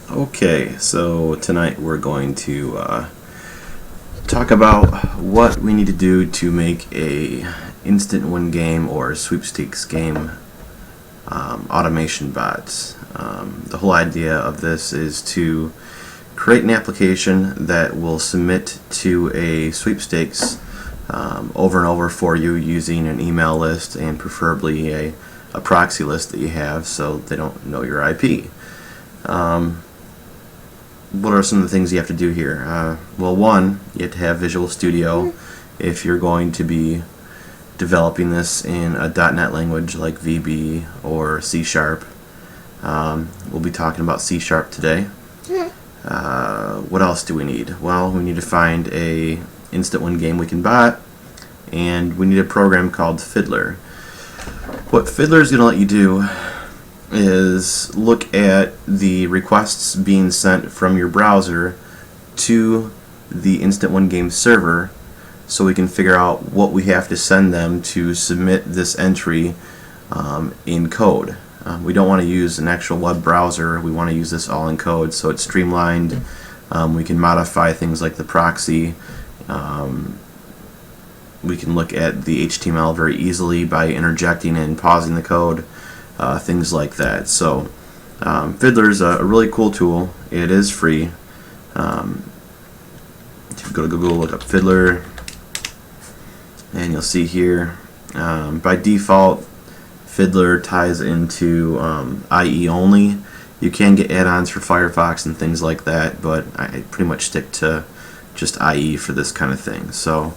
Okay, so tonight we're going to talk about what we need to do to make a instant win game or sweepstakes game automation bots. The whole idea of this is to create an application that will submit to a sweepstakes over and over for you using an email list and preferably a proxy list that you have so they don't know your IP. What are some of the things you have to do here? Well, one, you have to have Visual Studio if you're going to be developing this in a .NET language like VB or C#. We'll be talking about C# today. What else do we need? Well, we need to find a instant win game we can bot, and we need a program called Fiddler. What Fiddler is going to let you do is look at the requests being sent from your browser to the instant win game server so we can figure out what we have to send them to submit this entry in code. We don't want to use an actual web browser, we want to use this all in code so it's streamlined. We can modify things like the proxy. We can look at the HTML very easily by interjecting and pausing the code. Things like that. So Fiddler is a really cool tool. It is free. If you go to Google, look up Fiddler, and you'll see here by default Fiddler ties into IE only. You can get add-ons for Firefox and things like that, but I pretty much stick to just IE for this kind of thing. So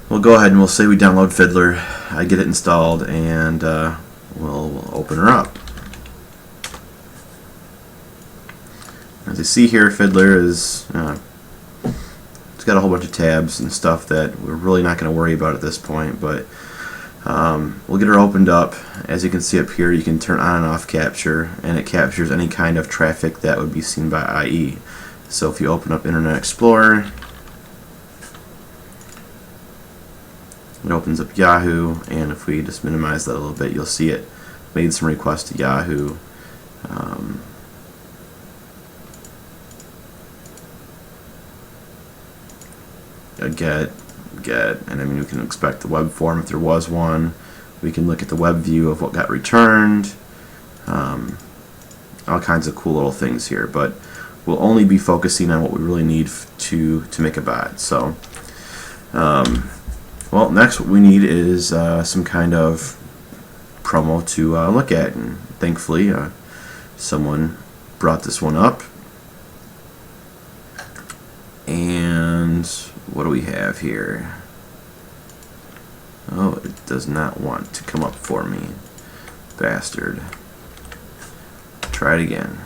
we'll go ahead and we'll say we download Fiddler. I get it installed, and we'll open her up. As you see here, Fiddler is it's got a whole bunch of tabs and stuff that we're really not going to worry about at this point, but we'll get her opened up. As you can see up here, you can turn on and off capture, and it captures any kind of traffic that would be seen by IE. So if you open up Internet Explorer, it opens up Yahoo, and if we just minimize that a little bit, you'll see it made some requests to Yahoo. A get, and I mean we can expect the web form if there was one. We can look at the web view of what got returned. All kinds of cool little things here, but we'll only be focusing on what we really need to make a bot. So well, next what we need is some kind of promo to look at, and thankfully someone brought this one up. And what do we have here? Oh, it does not want to come up for me. Bastard. Try it again.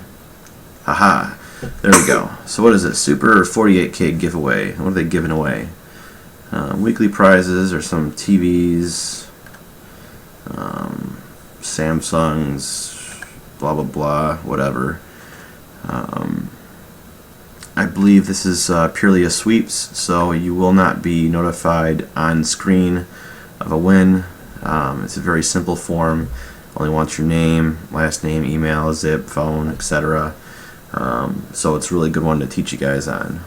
Haha. There we go. So what is it? Super 48K giveaway. What are they giving away? Weekly prizes or some TVs, Samsungs, blah blah blah, whatever. I believe this is purely a sweeps, so you will not be notified on screen of a win. It's a very simple form. Only wants your name, last name, email, zip, phone, etc. So it's a really good one to teach you guys on.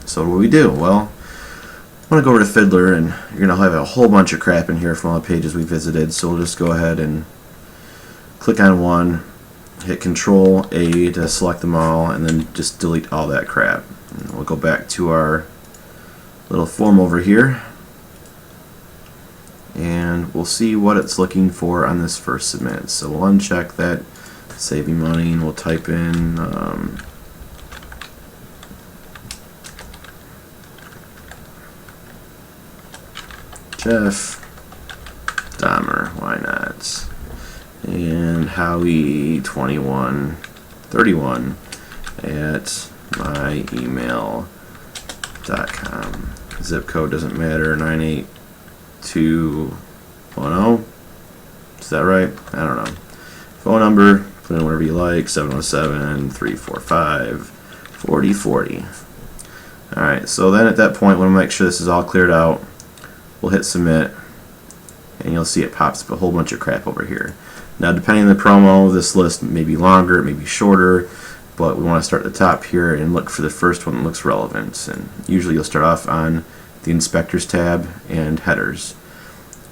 So what do we do? Well, I'm going to go over to Fiddler, and you're going to have a whole bunch of crap in here from all the pages we visited, so we'll just go ahead and click on one, hit Control A to select them all, and then just delete all that crap. And we'll go back to our little form over here, and we'll see what it's looking for on this first submit. So we'll uncheck that, save you money, and we'll type in Jeff Dahmer, why not? And Howie2131 at myemail.com. Zip code doesn't matter, 98210. Is that right? I don't know. Phone number, put in whatever you like, 707-345-4040. Alright, so then at that point, we'll make sure this is all cleared out. We'll hit submit, and you'll see it pops up a whole bunch of crap over here. Now, depending on the promo, this list may be longer, it may be shorter. but we want to start at the top here and look for the first one that looks relevant. And usually you'll start off on the Inspectors tab and Headers.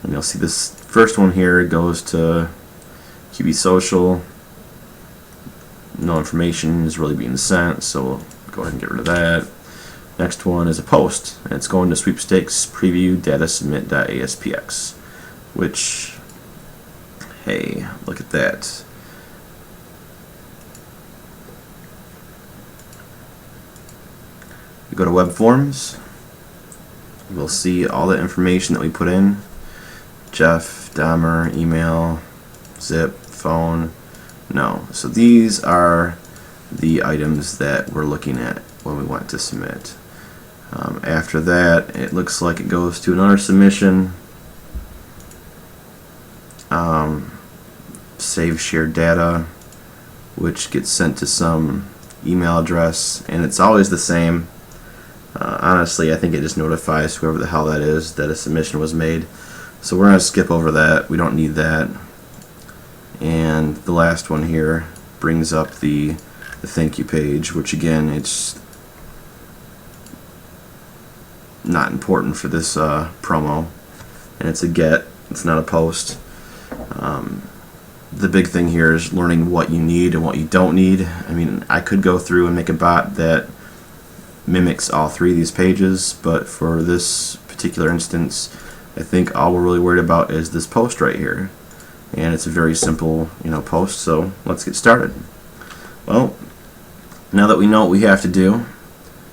And you'll see this first one here goes to QB Social. No information is really being sent, so we'll go ahead and get rid of that. Next one is a post, and it's going to sweepstakes preview data submit.aspx, which, hey, look at that. We go to web forms. We'll see all the information that we put in: Jeff, Dahmer, email, zip, phone. No. So these are the items that we're looking at when we want to submit. After that, it looks like it goes to another submission. Save shared data, which gets sent to some email address, and it's always the same. Honestly, I think it just notifies whoever the hell that is that a submission was made. So we're going to skip over that. We don't need that. And the last one here brings up the thank you page, which again, it's not important for this promo, and it's a get, it's not a post. The big thing here is learning what you need and what you don't need. I mean, I could go through and make a bot that mimics all three of these pages, but for this particular instance, I think all we're really worried about is this post right here, and it's a very simple, post. So let's get started. Well, now that we know what we have to do,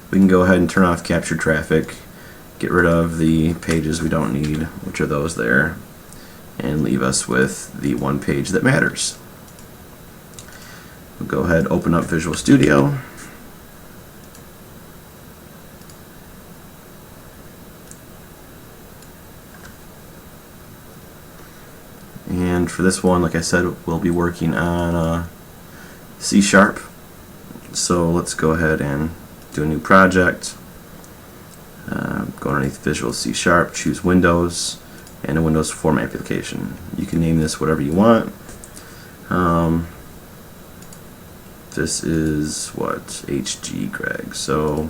we can go ahead and turn off capture traffic, get rid of the pages we don't need, which are those there, and leave us with the one page that matters. We'll go ahead and open up Visual Studio. And for this one, like I said, we'll be working on C#. So let's go ahead and do a new project. Go underneath Visual C#, choose Windows, and a Windows Form application. You can name this whatever you want. This is what? HG Greg. So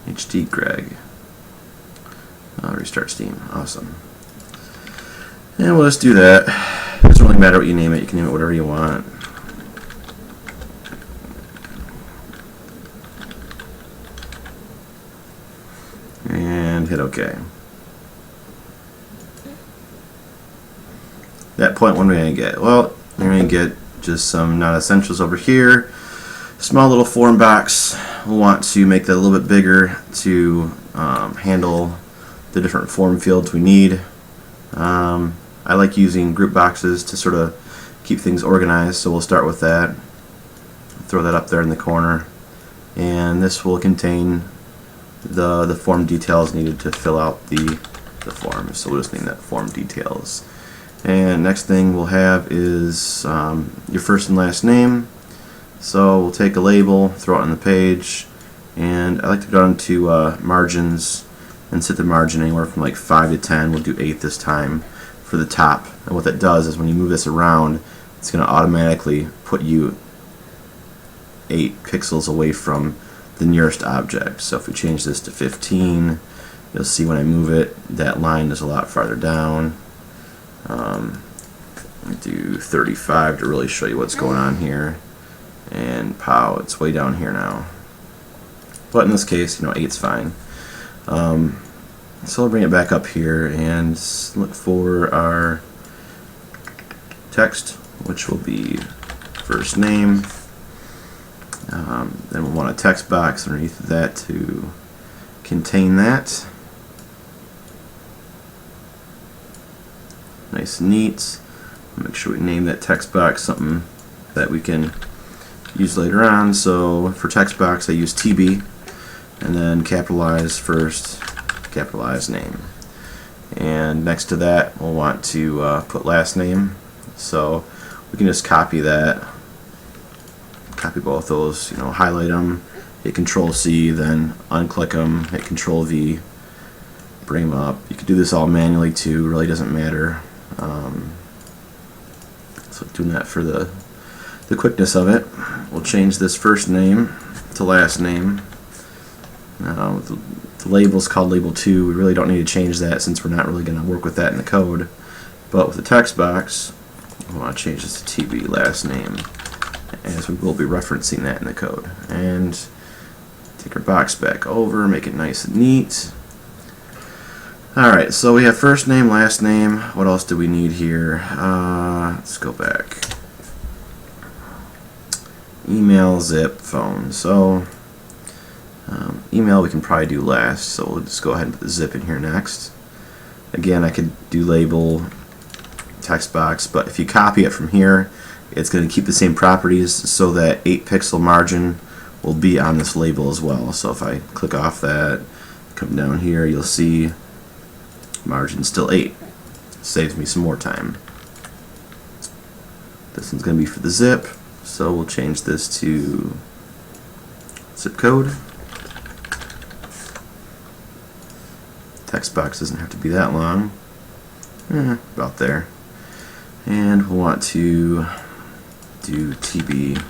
HG Greg. Restart Steam. Awesome. And we'll just do that. It doesn't really matter what you name it. You can name it whatever you want. And hit OK. At that point, what are we going to get? Well, you're going to get just some non-essentials over here. Small little form box. We'll want to make that a little bit bigger to handle the different form fields we need. I like using group boxes to sort of keep things organized, so we'll start with that. Throw that up there in the corner, and this will contain the form details needed to fill out the form. So we'll just name that form details. And next thing we'll have is your first and last name. So we'll take a label, throw it on the page, and I like to go down to margins and set the margin anywhere from like 5 to 10. We'll do 8 this time for the top. And what that does is when you move this around, it's going to automatically put you 8 pixels away from the nearest object. So if we change this to 15, you'll see when I move it, that line is a lot farther down. Do 35 to really show you what's going on here. And pow, it's way down here now. But in this case, 8's fine. So I'll bring it back up here and look for our text, which will be first name. Then we'll want a text box underneath that to contain that. Nice and neat. Make sure we name that text box something that we can use later on. So for text box, I use TB, and then capitalize first, capitalize name. And next to that, we'll want to put last name. So we can just copy that, copy both those, highlight them, hit Control C, then unclick them, hit Control V, bring them up. You could do this all manually too, really doesn't matter. doing that for the quickness of it. We'll change this first name to last name. Now the label is called label 2. We really don't need to change that since we're not really going to work with that in the code. But with the text box, we want to change this to TB last name, as we will be referencing that in the code. And take our box back over, make it nice and neat. Alright, so we have first name, last name. What else do we need here? Let's go back. Email, zip, phone. So email we can probably do last, so we'll just go ahead and put the zip in here next. Again, I could do label, text box, but if you copy it from here, it's going to keep the same properties, so that 8 pixel margin will be on this label as well. So if I click off that, come down here, you'll see margin still 8. Saves me some more time. This one's going to be for the zip, so we'll change this to zip code. Text box doesn't have to be that long. About there. And we'll want to do TB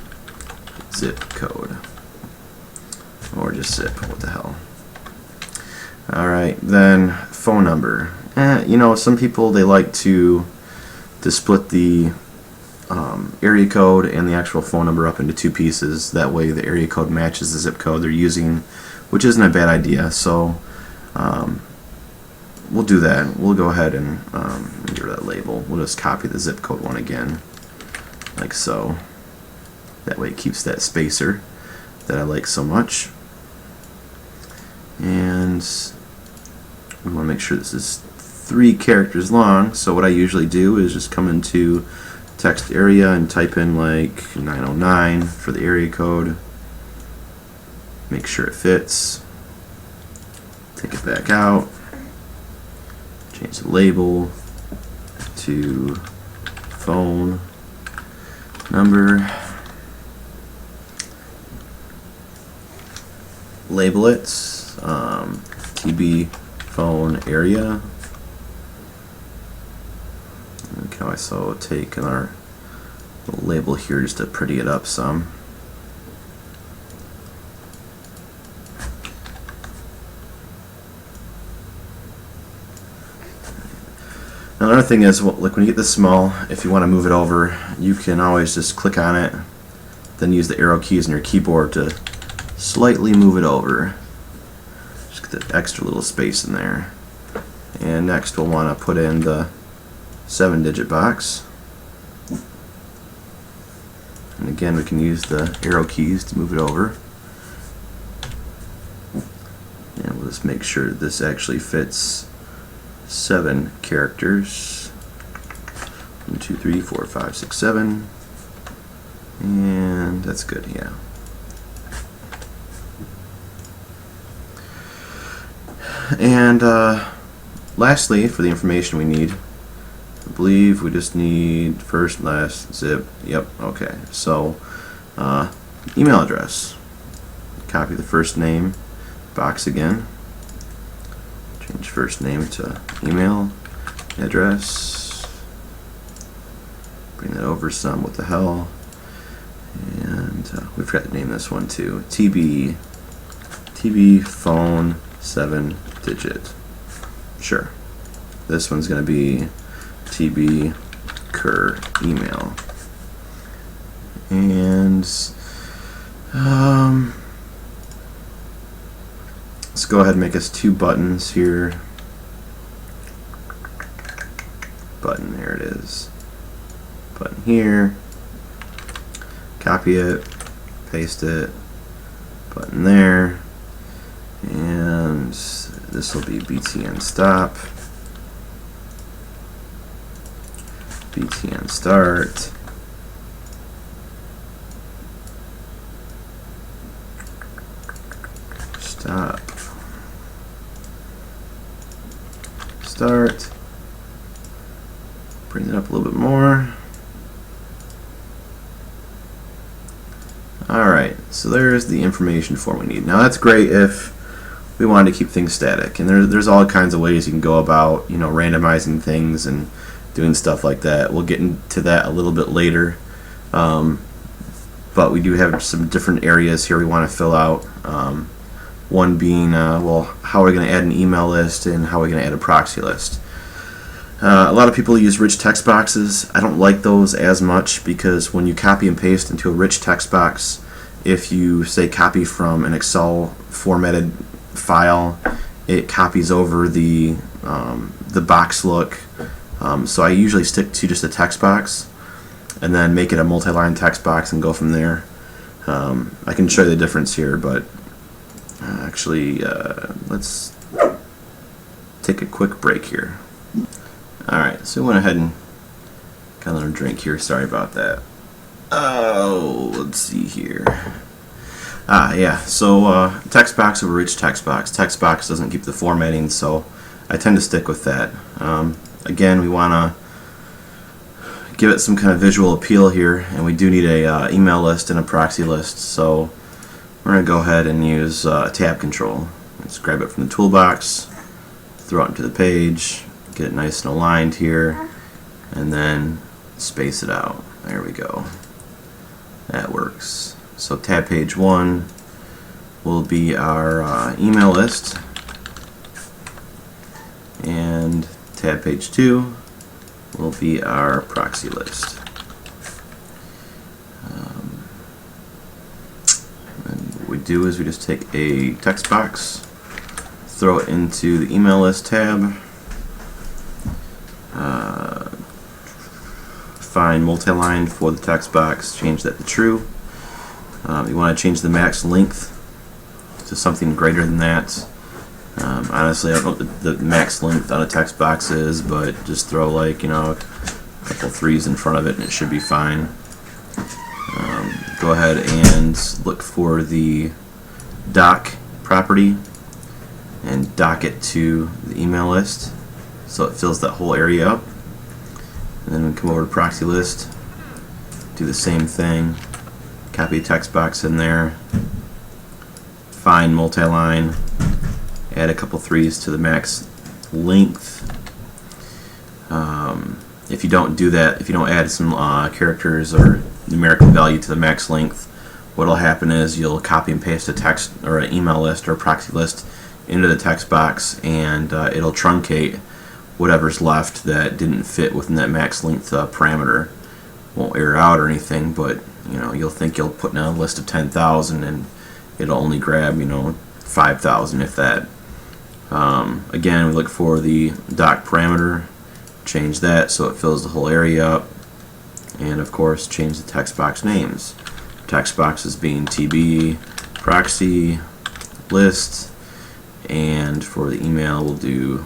zip code. Or just zip, what the hell. Alright, then phone number. You know, some people, they like to split the area code and the actual phone number up into 2 pieces. That way the area code matches the zip code they're using, which isn't a bad idea. So we'll do that. We'll go ahead and get rid of that label. We'll just copy the zip code one again, like so. That way it keeps that spacer that I like so much. And we want to make sure this is 3 characters long, so what I usually do is just come into text area and type in like 909 for the area code. Make sure it fits. Take it back out. Change the label to phone number. Label it TB phone area. Look how I so take our little label here just to pretty it up some. Another thing is, like when you get this small, if you want to move it over, you can always just click on it, then use the arrow keys on your keyboard to slightly move it over. Just get that extra little space in there. And next we'll want to put in the 7-digit box. And again, we can use the arrow keys to move it over. And we'll just make sure this actually fits 7 characters. 1, 2, 3, 4, 5, 6, 7. And that's good, yeah. And lastly, for the information we need, I believe we just need first, last, zip. Yep, okay. So, email address. Copy the first name box again. Change first name to email address. Bring that over some. What the hell? And we forgot to name this one too. TB phone 7-digit. Sure. This one's going to be TB cur email. And let's go ahead and make us 2 buttons here. Button, there it is. Button here. Copy it, paste it, button there, and this will be btn stop, btn start, stop, start, bring it up a little bit more. Alright, so there's the information form we need. Now that's great if we wanted to keep things static, and there's all kinds of ways you can go about, you know, randomizing things and doing stuff like that. We'll get into that a little bit later. But we do have some different areas here we want to fill out. One being, well, how are we going to add an email list and how are we going to add a proxy list? A lot of people use rich text boxes. I don't like those as much because when you copy and paste into a rich text box, if you say copy from an Excel formatted file, it copies over the box look. So I usually stick to just a text box and then make it a multi-line text box and go from there. I can show you the difference here, but actually let's take a quick break here. Alright, so we went ahead and got another drink here. Sorry about that. Oh, let's see here. Yeah, so text box over rich text box. Text box doesn't keep the formatting, so I tend to stick with that. Again, we want to give it some kind of visual appeal here, and we do need a email list and a proxy list, so we're going to go ahead and use tab control. Let's grab it from the toolbox, throw it into the page, get it nice and aligned here, and then space it out. There we go. That works. So tab page 1 will be our email list, and tab page 2 will be our proxy list. And what we do is we just take a text box, throw it into the email list tab, find multi-line for the text box, change that to true. You want to change the max length to something greater than that. Honestly, I don't know what the max length on a text box is, but just throw, like, you know, a couple 3s in front of it and it should be fine. Go ahead and look for the dock property and dock it to the email list so it fills that whole area up. And then we come over to proxy list, do the same thing, copy a text box in there, find multi-line, add a couple 3s to the max length. If you don't do that, if you don't add some characters or numerical value to the max length, what will happen is you'll copy and paste a text or an email list or a proxy list into the text box, and it'll truncate whatever's left that didn't fit within that max length parameter. Won't error out or anything, but you know, you'll think you'll put in a list of 10,000 and it'll only grab, you know, 5,000 if that. Again, we look for the dock parameter, change that so it fills the whole area up, and of course change the text box names. Text boxes being TB, proxy, list, and for the email we'll do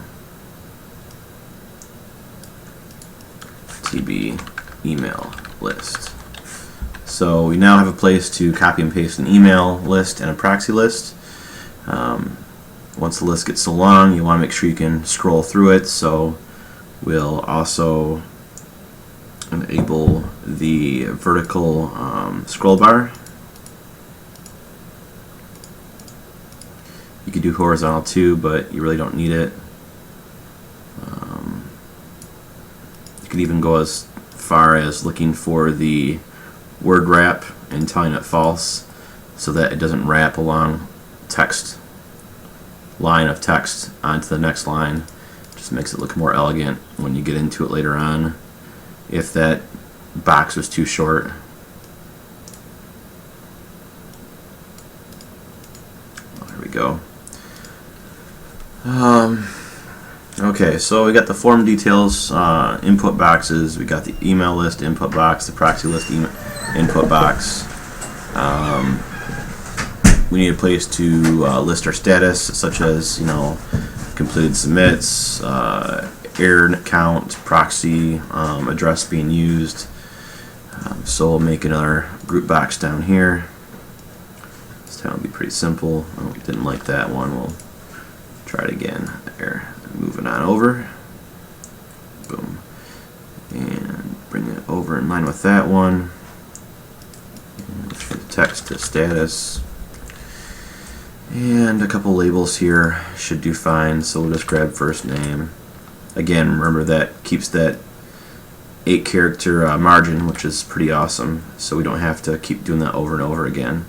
TB email list. So we now have a place to copy and paste an email list and a proxy list. Once the list gets so long, you want to make sure you can scroll through it, so we'll also enable the vertical scroll bar. You could do horizontal too, but you really don't need it. You could even go as far as looking for the word wrap and telling it false so that it doesn't wrap along text line of text onto the next line. Just makes it look more elegant when you get into it later on if that box was too short. Oh, there we go. Okay, so we got the form details, input boxes, we got the email list input box, the proxy list input box. We need a place to list our status, such as, you know, completed submits, error count, proxy, address being used. So we'll make another group box down here. This time will be pretty simple. Oh, we didn't like that one. We'll try it again. There. Moving on over. Boom. And bring it over in line with that one. And change the text to status. And a couple labels here should do fine, so we'll just grab first name. Again, remember that keeps that 8-character margin, which is pretty awesome, so we don't have to keep doing that over and over again.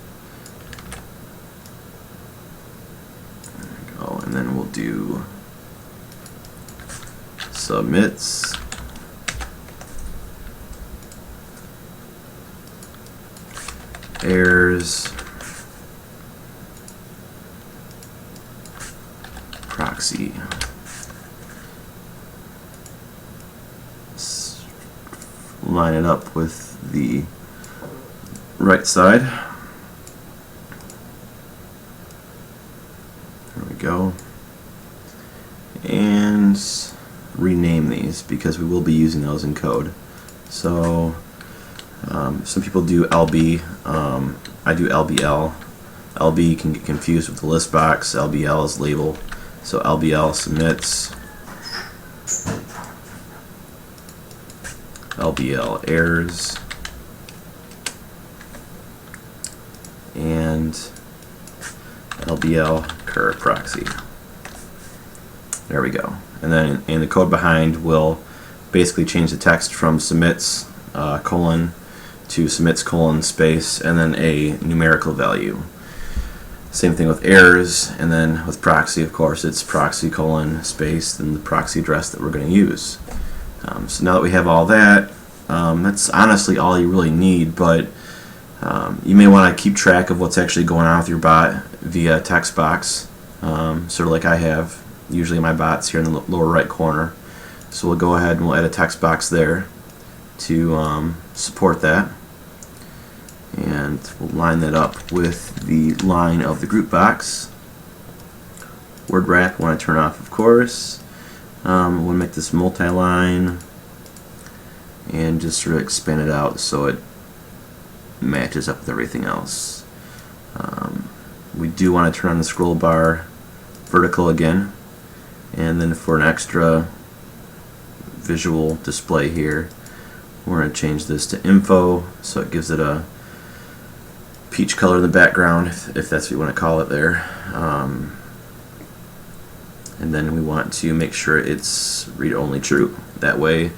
There we go, and then we'll do submits, errors, proxy. Line it up with the right side. There we go. And rename these because we will be using those in code. So some people do LB. I do LBL. LB can get confused with the list box. LBL is label. So LBL submits. LBL errors, and LBL cur proxy. There we go. And then in the code behind will basically change the text from submits colon to submits colon space and then a numerical value. Same thing with errors, and then with proxy, of course, it's proxy colon space then the proxy address that we're going to use. So now that we have all that, that's honestly all you really need, but you may want to keep track of what's actually going on with your bot via text box, sort of like I have. Usually my bot's here in the lower right corner. So we'll go ahead and we'll add a text box there to support that. And we'll line that up with the line of the group box. Word wrap, want to turn off, of course. We'll make this multi-line and just sort of expand it out so it matches up with everything else. We do want to turn on the scroll bar vertical again, and then for an extra visual display here, we're going to change this to info so it gives it a peach color in the background, if that's what you want to call it there. And then we want to make sure it's read-only true. That way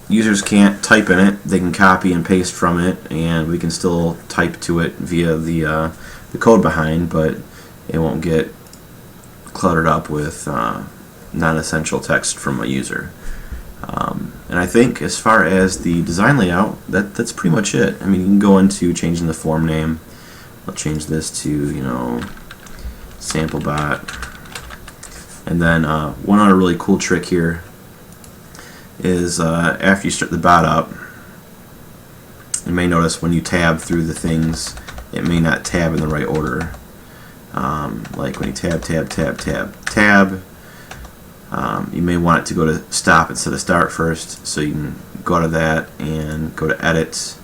users can't type in it, they can copy and paste from it, and we can still type to it via the code behind, but it won't get cluttered up with non-essential text from a user. And I think as far as the design layout, that's pretty much it. I mean, you can go into changing the form name. I'll change this to, you know, Sample Bot. And then one other really cool trick here is after you start the bot up, you may notice when you tab through the things, it may not tab in the right order. Like when you tab, you may want it to go to stop instead of start first, so you can go out of that and go to edit,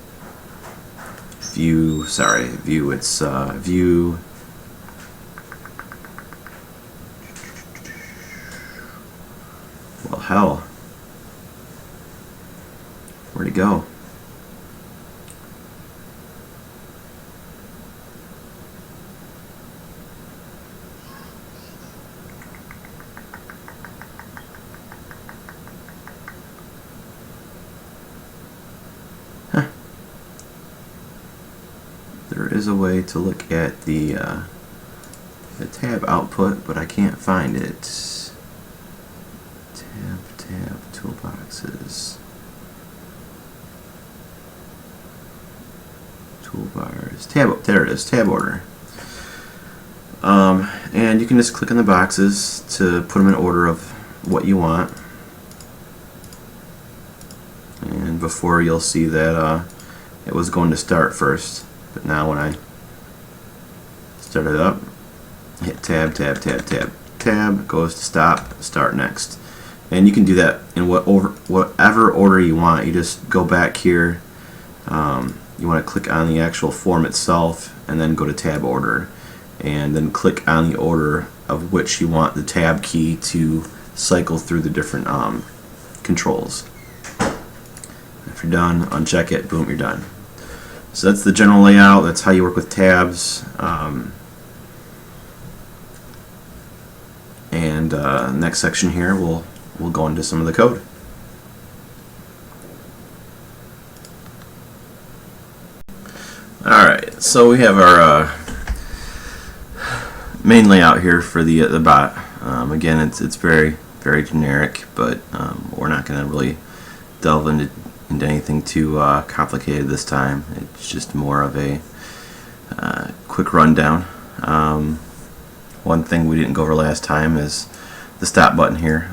view, it's view, well, hell, where'd it go? There is a way to look at the tab output, but I can't find it. Tab, toolboxes, toolbars, tab, there it is, tab order. And you can just click on the boxes to put them in order of what you want. And before you'll see that it was going to start first. But now when I start it up, hit tab, goes to stop, start next. And you can do that in whatever order you want. You just go back here, you want to click on the actual form itself and then go to tab order. And then click on the order of which you want the tab key to cycle through the different controls. If you're done, uncheck it, boom, you're done. So that's the general layout. That's how you work with tabs. Next section here, we'll go into some of the code. Alright, so we have our main layout here for the bot. Again, it's very generic, but we're not going to really delve into anything too complicated this time. It's just more of a quick rundown. One thing we didn't go over last time is the stop button here.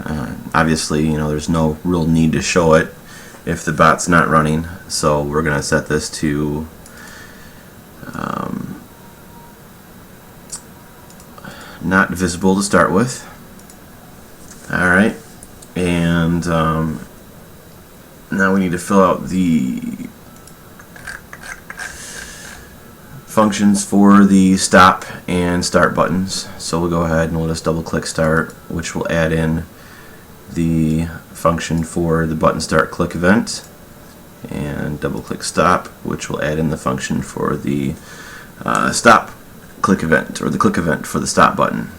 Obviously, there's no real need to show it if the bot's not running, so we're going to set this to not visible to start with. Alright, and now we need to fill out the functions for the stop and start buttons. So we'll go ahead and we'll just double click start, which will add in the function for the button start click event, and double click stop, which will add in the function for the stop click event, or the click event for the stop button.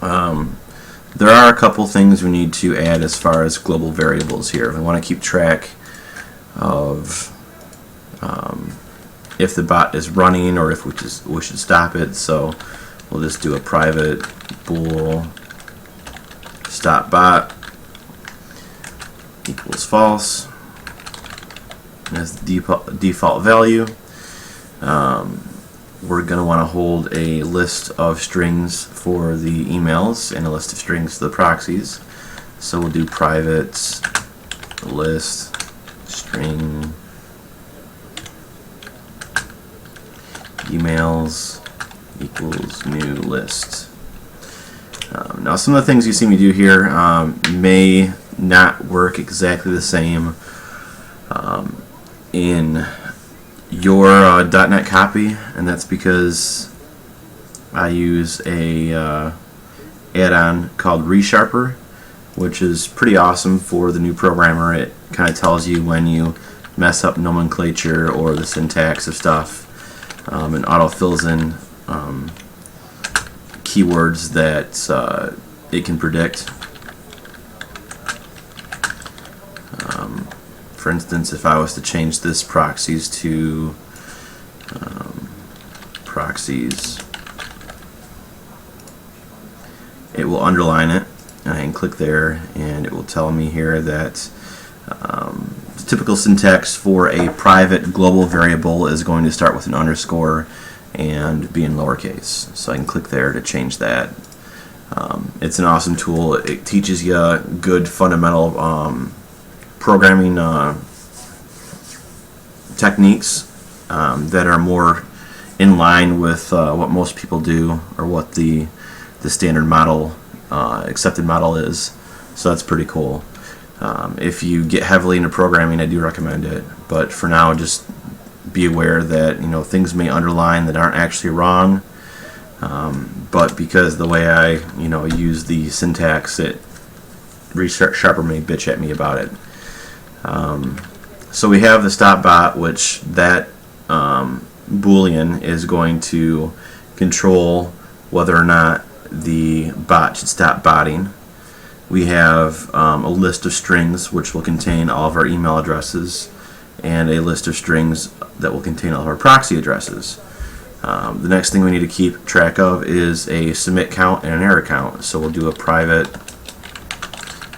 There are a couple things we need to add as far as global variables here. We want to keep track of if the bot is running or if we should stop it. So we'll just do a private bool stop bot equals false, and that's the default value. We're going to want to hold a list of strings for the emails and a list of strings for the proxies. So we'll do private list string emails equals new list. Now some of the things you see me do here may not work exactly the same in your .NET copy, and that's because I use a add-on called ReSharper, which is pretty awesome for the new programmer. It kind of tells you when you mess up nomenclature or the syntax of stuff, and auto fills in keywords that it can predict. For instance, if I was to change this proxies to proxies, it will underline it, and I can click there and it will tell me here that the typical syntax for a private global variable is going to start with an underscore and be in lowercase. So I can click there to change that. It's an awesome tool. It teaches you good fundamental programming techniques that are more in line with what most people do, or what the standard model, accepted model is. So that's pretty cool. If you get heavily into programming, I do recommend it. But for now, just be aware that things may underline that aren't actually wrong. But because the way I use the syntax, ReSharper may bitch at me about it. So we have the stop bot, which that Boolean is going to control whether or not the bot should stop botting. We have a list of strings which will contain all of our email addresses, and a list of strings that will contain all of our proxy addresses. The next thing we need to keep track of is a submit count and an error count. So we'll do a private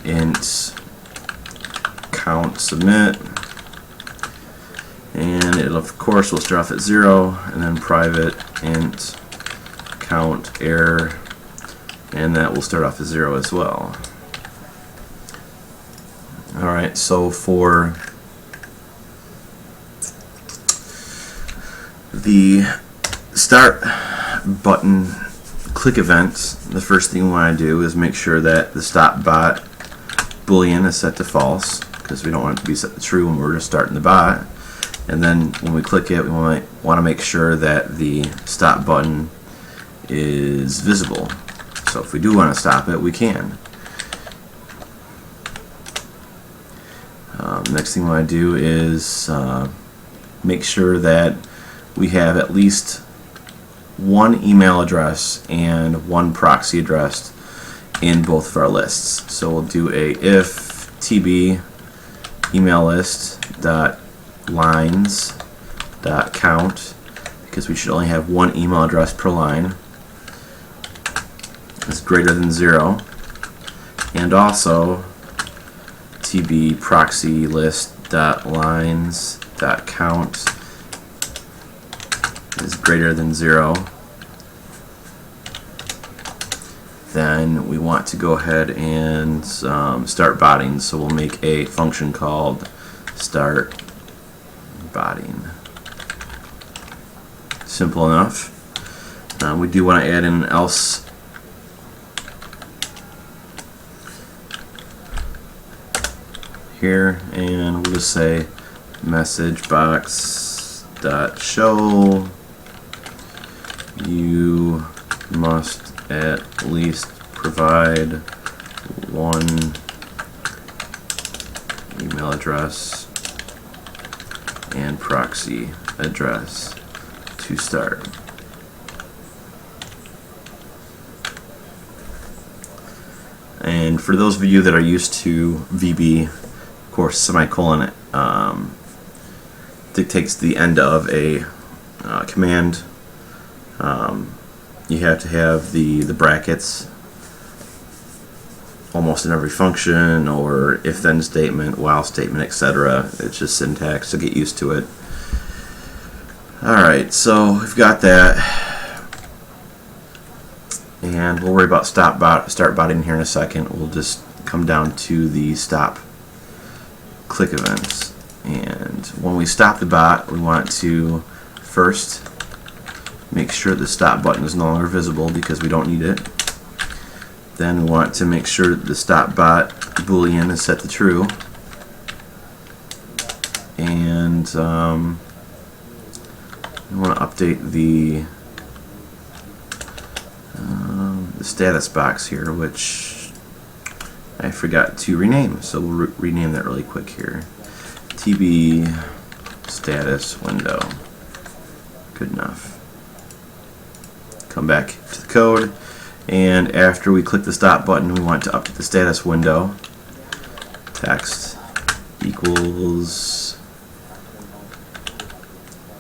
int count submit, and it of course will start off at 0, and then private int count error, and that will start off at 0 as well. Alright, so for the start button click event, the first thing we want to do is make sure that the stop bot Boolean is set to false, because we don't want it to be set to true when we're just starting the bot. And then when we click it, we want to make sure that the stop button is visible. So if we do want to stop it, we can. Next thing we want to do is make sure that we have at least one email address and one proxy address in both of our lists. So we'll do a if tb email list dot lines dot count because we should only have one email address per line, is greater than 0, and also tb proxy list.lines.count is greater than 0. Then we want to go ahead and start botting, so we'll make a function called start botting. Simple enough. We do want to add in an else here, and we'll just say message box dot show you must at least provide one email address and proxy address to start. And for those of you that are used to VB, of course, semicolon dictates the end of a command. You have to have the brackets almost in every function, or if-then statement, while statement, etc. It's just syntax, so get used to it. Alright, so we've got that, and we'll worry about start botting here in a second. We'll just come down to the stop click events, and when we stop the bot, we want to first make sure the stop button is no longer visible because we don't need it. Then we want to make sure the stop bot boolean is set to true, and we want to update the status box here, which I forgot to rename, so we'll rename that really quick here. TB status window. Good enough. Come back to the code, and after we click the stop button, we want to update the status window. Text equals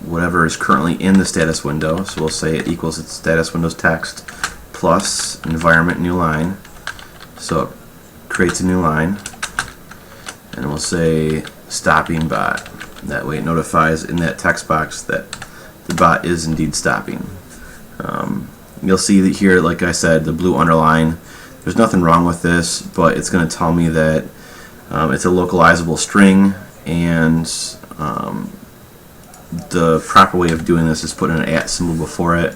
whatever is currently in the status window, so we'll say it equals its status window's text plus environment new line, so it creates a new line, and we'll say stopping bot. That way it notifies in that text box that the bot is indeed stopping. You'll see that here, like I said, the blue underline, there's nothing wrong with this, but it's going to tell me that it's a localizable string, and the proper way of doing this is putting an @ symbol before it,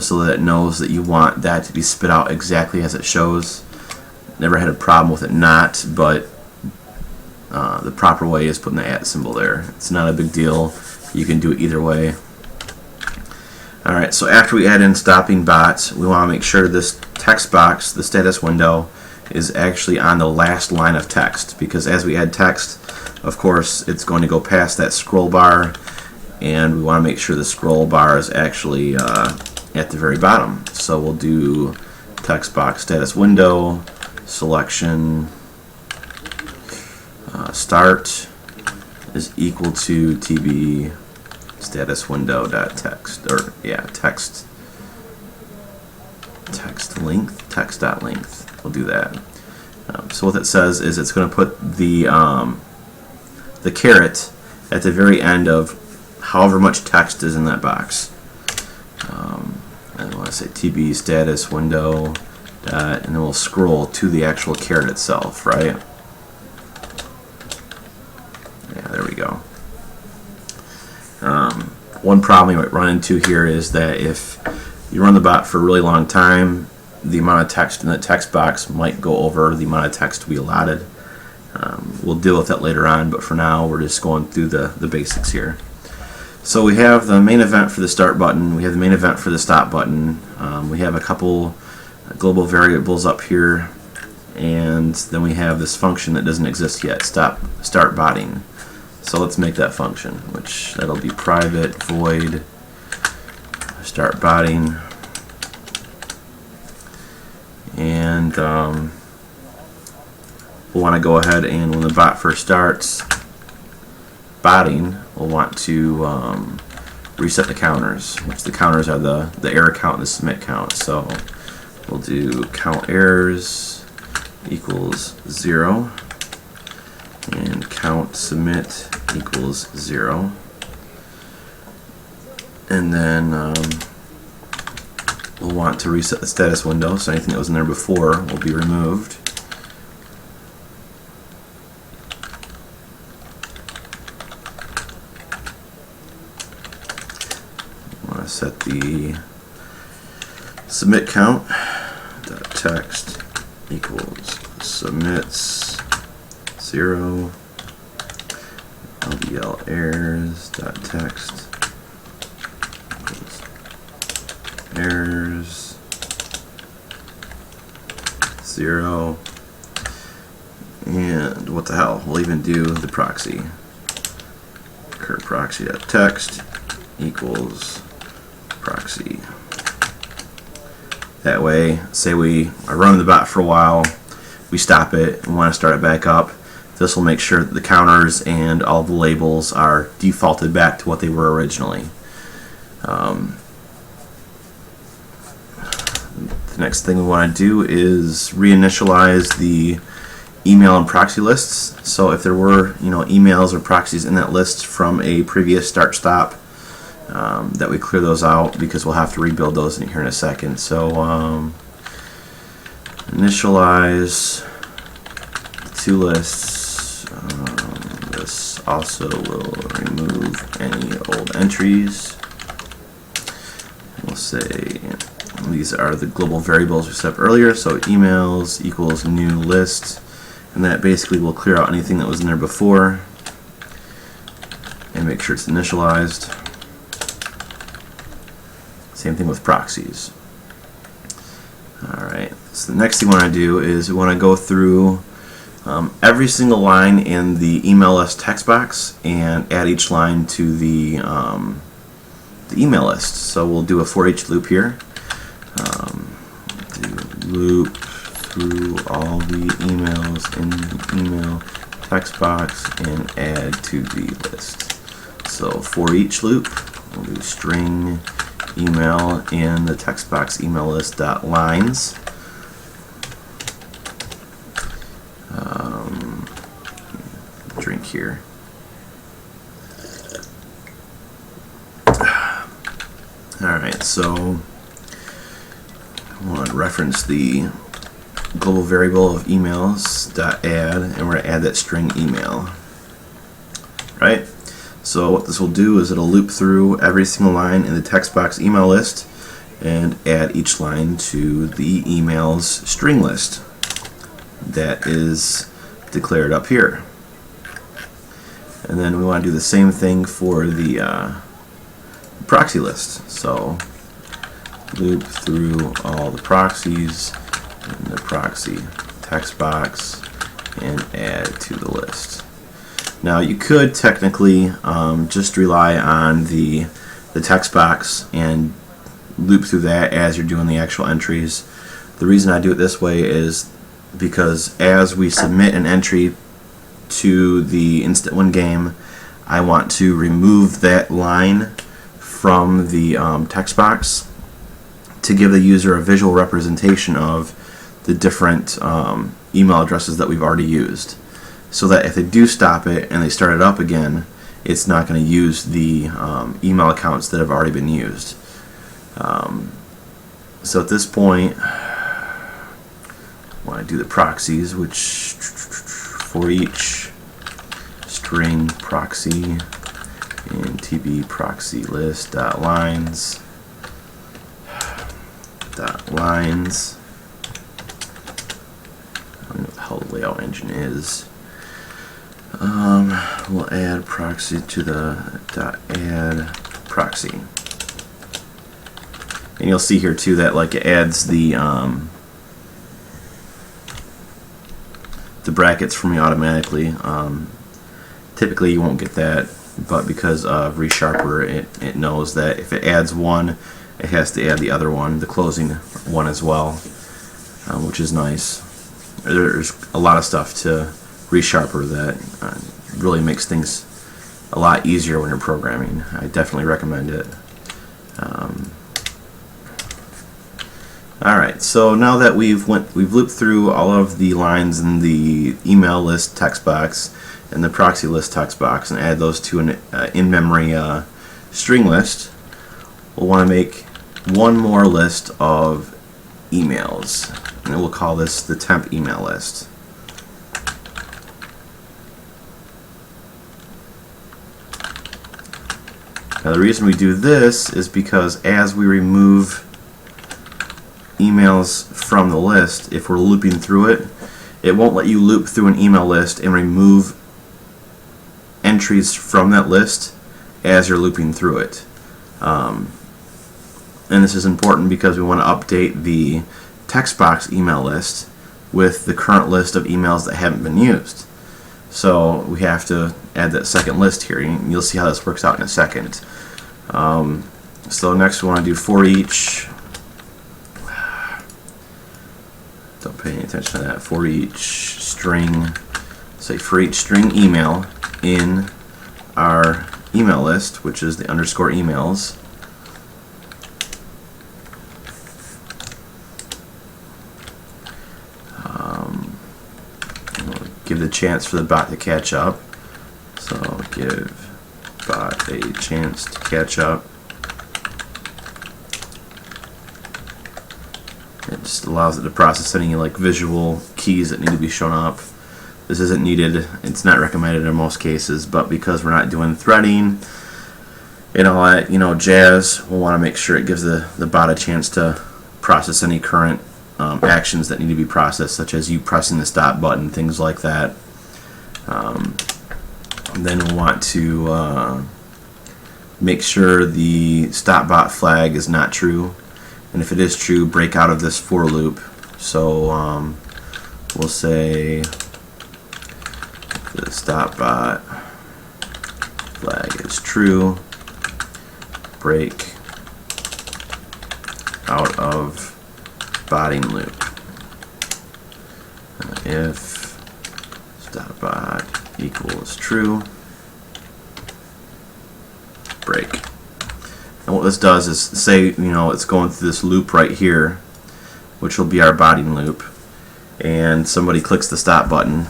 so that it knows that you want that to be spit out exactly as it shows. Never had a problem with it not, but the proper way is putting the @ symbol there. It's not a big deal. You can do it either way. Alright, so after we add in stopping bots, we want to make sure this text box, the status window, is actually on the last line of text, because as we add text, of course, it's going to go past that scroll bar, and we want to make sure the scroll bar is actually at the very bottom. So we'll do text box status window, selection, start is equal to tb status window dot text, or text length, text dot length. We'll do that. So what that says is it's going to put the caret at the very end of however much text is in that box. And I want to say tb status window dot, and then we'll scroll to the actual caret itself, right? Yeah, there we go. One problem you might run into here is that if you run the bot for a really long time, the amount of text in that text box might go over the amount of text we allotted. We'll deal with that later on, but for now we're just going through the basics here. So we have the main event for the start button, we have the main event for the stop button, we have a couple global variables up here, and then we have this function that doesn't exist yet, start botting. So let's make that function, which that'll be private void start botting, and we'll want to go ahead and when the bot first starts botting, we'll want to reset the counters, which the counters are the error count and the submit count. So we'll do count errors equals 0 and count submit equals 0. And then we'll want to reset the status window, so anything that was in there before will be removed. I want to set the submit count dot text equals submits 0, LDL errors dot text errors 0, and what the hell, we'll even do the proxy. Current proxy.text equals proxy. That way, say we are running the bot for a while, we stop it and want to start it back up, this will make sure that the counters and all the labels are defaulted back to what they were originally. The next thing we want to do is reinitialize the email and proxy lists. So if there were emails or proxies in that list from a previous start-stop, that we clear those out, because we'll have to rebuild those in here in a second. So initialize the two lists. This also will remove any old entries. We'll say these are the global variables we set up earlier, so emails equals new list, and that basically will clear out anything that was in there before and make sure it's initialized. Same thing with proxies. Alright, so the next thing we want to do is we want to go through every single line in the email list text box and add each line to the email list. So we'll do a for each loop here. Do loop through all the emails in the email text box and add to the list. So for each loop, we'll do string email in the text box email list dot lines. Drink here. Alright, so I want to reference the global variable of emails dot add, and we're going to add that string email. Right? So what this will do is it'll loop through every single line in the text box email list and add each line to the email's string list that is declared up here. And then we want to do the same thing for the proxy list. So loop through all the proxies in the proxy text box and add to the list. Now you could technically just rely on the text box and loop through that as you're doing the actual entries. The reason I do it this way is because as we submit an entry to the Instant Win game, I want to remove that line from the text box to give the user a visual representation of the different email addresses that we've already used, so that if they do stop it and they start it up again, it's not going to use the email accounts that have already been used. So at this point, I want to do the proxies, which for each string proxy in tb proxy list dot lines dot lines. I don't know how the layout engine is. We'll add proxy to the dot add proxy, and you'll see here too that like it adds the brackets for me automatically. Typically you won't get that, but because of ReSharper, it knows that if it adds one, it has to add the other one, the closing one as well, which is nice. There's a lot of stuff to ReSharper that really makes things a lot easier when you're programming. I definitely recommend it. Alright, so now that we've looped through all of the lines in the email list text box and the proxy list text box and add those to an in-memory string list, we'll want to make one more list of emails, and we'll call this the temp email list. Now the reason we do this is because as we remove emails from the list, if we're looping through it, it won't let you loop through an email list and remove entries from that list as you're looping through it. And this is important because we want to update the text box email list with the current list of emails that haven't been used. So we have to add that second list here. You'll see how this works out in a second. So next we want to do for each. Don't pay any attention to that. For each string, say for each string email in our email list, which is the underscore emails, we'll give the chance for the bot to catch up. So give bot a chance to catch up. It just allows it to process any like visual keys that need to be shown up. This isn't needed. It's not recommended in most cases, but because we're not doing threading and all that, jazz, we'll want to make sure it gives the bot a chance to process any current actions that need to be processed, such as you pressing the stop button, things like that. Then we'll want to make sure the stop bot flag is not true. And if it is true, break out of this for loop. So we'll say the stop bot flag is true, break out of botting loop. If stop bot equals true, break. And what this does is say, it's going through this loop right here, which will be our botting loop, and somebody clicks the stop button.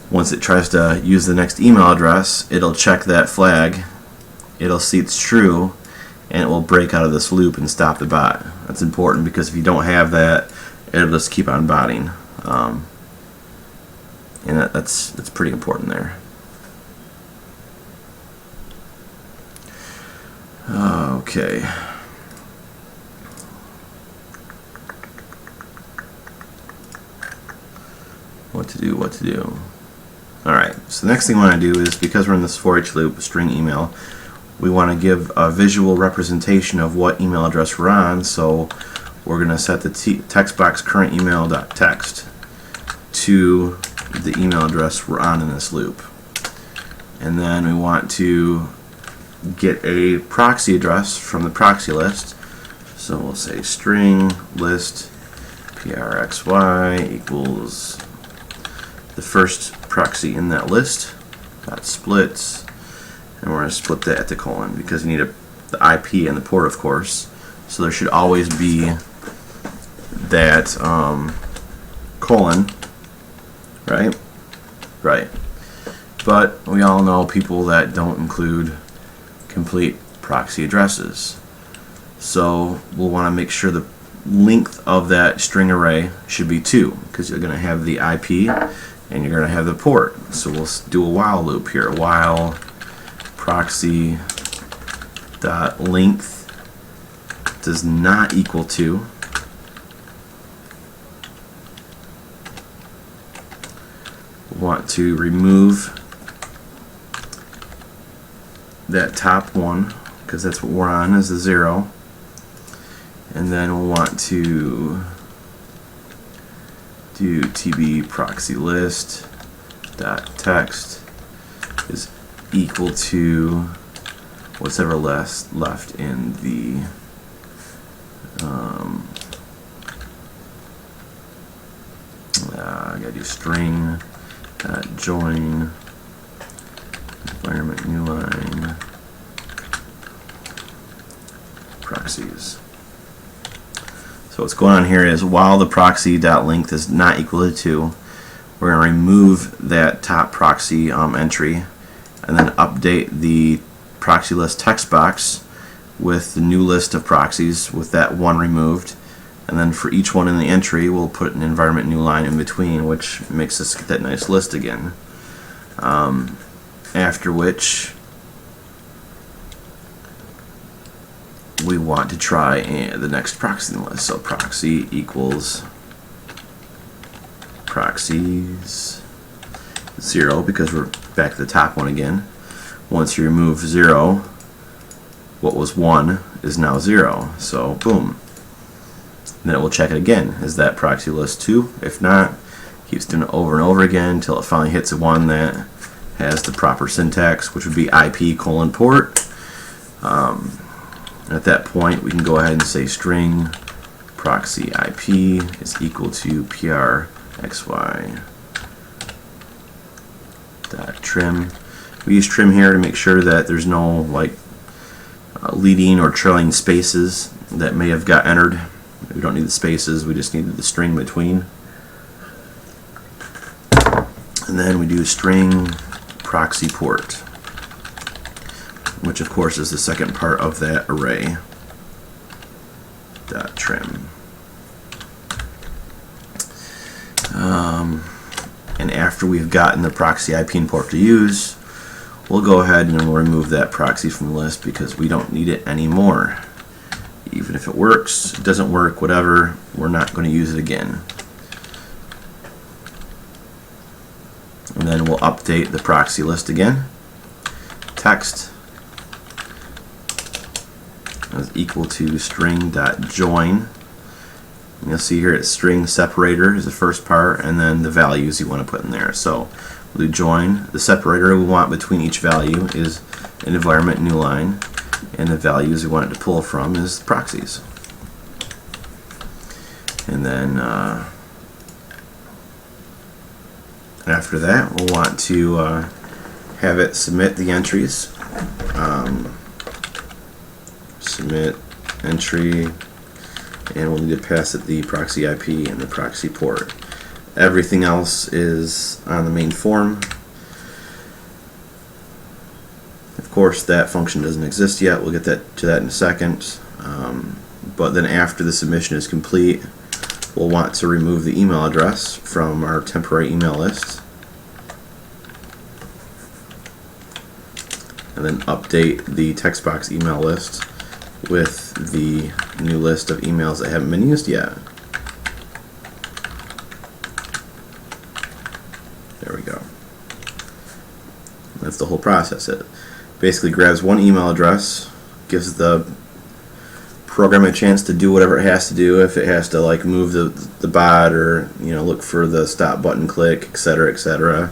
Once it tries to use the next email address, it'll check that flag, it'll see it's true, and it will break out of this loop and stop the bot. That's important because if you don't have that, it'll just keep on botting. And that's pretty important there. Okay. What to do. Alright, so the next thing we want to do is, because we're in this for each loop, string email, we want to give a visual representation of what email address we're on, so we're going to set the text box current email.text to the email address we're on in this loop. And then we want to get a proxy address from the proxy list. So we'll say string list prxy equals the first proxy in that list dot splits, and we're going to split that at the colon because you need the IP and the port, of course. So there should always be that colon, right? Right. But we all know people that don't include complete proxy addresses. So we'll want to make sure the length of that string array should be 2, because you're going to have the IP and you're going to have the port. So we'll do a while loop here. While proxy dot length does not equal 2, we want to remove that top one, because that's what we're on, is the 0. And then we'll want to do tb proxy list dot text is equal to what's ever left in the I gotta do string dot join environment proxies. So what's going on here is while the proxy.length is not equal to 2, we're going to remove that top proxy entry and then update the proxy list text box with the new list of proxies with that one removed. And then for each one in the entry, we'll put an environment new line in between, which makes us get that nice list again. After which, we want to try the next proxy in the list. So proxy equals proxies 0, because we're back to the top one again. Once you remove 0, what was 1 is now 0. So boom. And then it will check it again. Is that proxy list 2? If not, keeps doing it over and over again until it finally hits one that has the proper syntax, which would be IP:port. At that point, we can go ahead and say string proxy IP is equal to prxy dot trim. We use trim here to make sure that there's no leading or trailing spaces that may have got entered. We don't need the spaces, we just need the string between. And then we do string proxy port, which of course is the second part of that array dot trim. And after we've gotten the proxy IP and port to use, we'll go ahead and we'll remove that proxy from the list because we don't need it anymore. Even if it works, it doesn't work, whatever, we're not going to use it again. And then we'll update the proxy list again. Text is equal to string.join. And you'll see here it's string separator is the first part, and then the values you want to put in there. So we'll do join. The separator we want between each value is an environment new line, and the values we want it to pull from is proxies. And then after that, we'll want to have it submit the entries. Submit entry, and we'll need to pass it the proxy IP and the proxy port. Everything else is on the main form. Of course, that function doesn't exist yet. We'll get to that in a second. But then after the submission is complete, we'll want to remove the email address from our temporary email list, and then update the text box email list with the new list of emails that haven't been used yet. There we go. That's the whole process. It basically grabs one email address, gives the program a chance to do whatever it has to do. If it has to move the bot or look for the stop button click, etc.,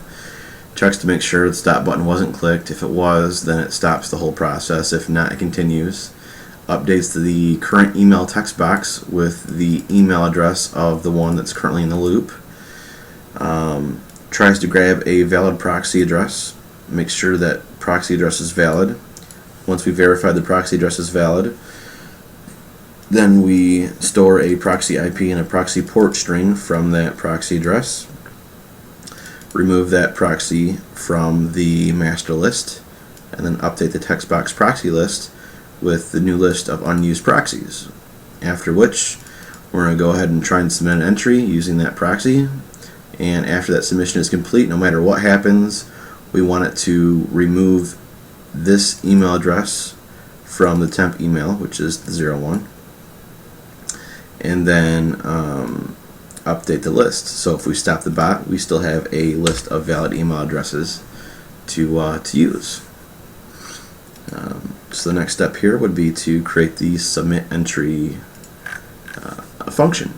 checks to make sure the stop button wasn't clicked. If it was, then it stops the whole process. If not, it continues. Updates the current email text box with the email address of the one that's currently in the loop. Tries to grab a valid proxy address. Makes sure that proxy address is valid. Once we verify the proxy address is valid, then we store a proxy IP and a proxy port string from that proxy address. Remove that proxy from the master list, and then update the text box proxy list with the new list of unused proxies. After which, we're going to go ahead and try and submit an entry using that proxy. And after that submission is complete, no matter what happens, we want it to remove this email address from the temp email, which is the 01, and then update the list. So if we stop the bot, we still have a list of valid email addresses to use. So the next step here would be to create the submit entry function.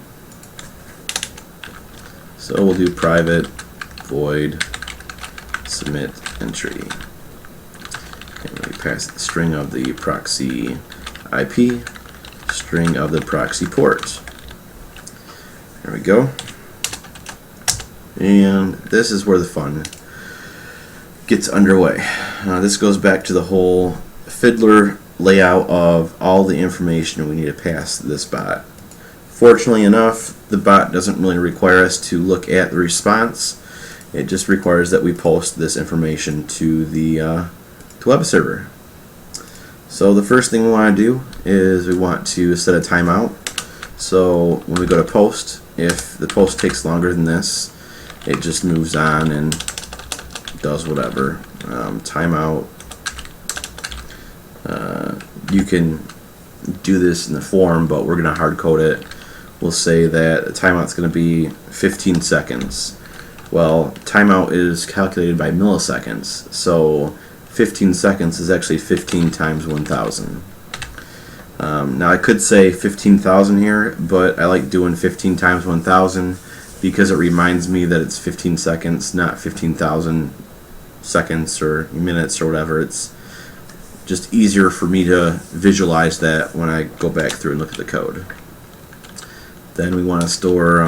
So we'll do private void submit entry, and we pass the string of the proxy IP, string of the proxy port. There we go. And this is where the fun gets underway. This goes back to the whole Fiddler layout of all the information we need to pass to this bot. Fortunately enough, the bot doesn't really require us to look at the response. It just requires that we post this information to the web server. So the first thing we want to do is we want to set a timeout. So when we go to post, if the post takes longer than this, it just moves on and does whatever. Timeout. You can do this in the form, but we're going to hard code it. We'll say that the timeout's going to be 15 seconds. Well, timeout is calculated by milliseconds, so 15 seconds is actually 15 times 1,000. Now I could say 15,000 here, but I like doing 15 times 1,000 because it reminds me that it's 15 seconds, not 15,000 seconds or minutes or whatever. It's just easier for me to visualize that when I go back through and look at the code. Then we want to store,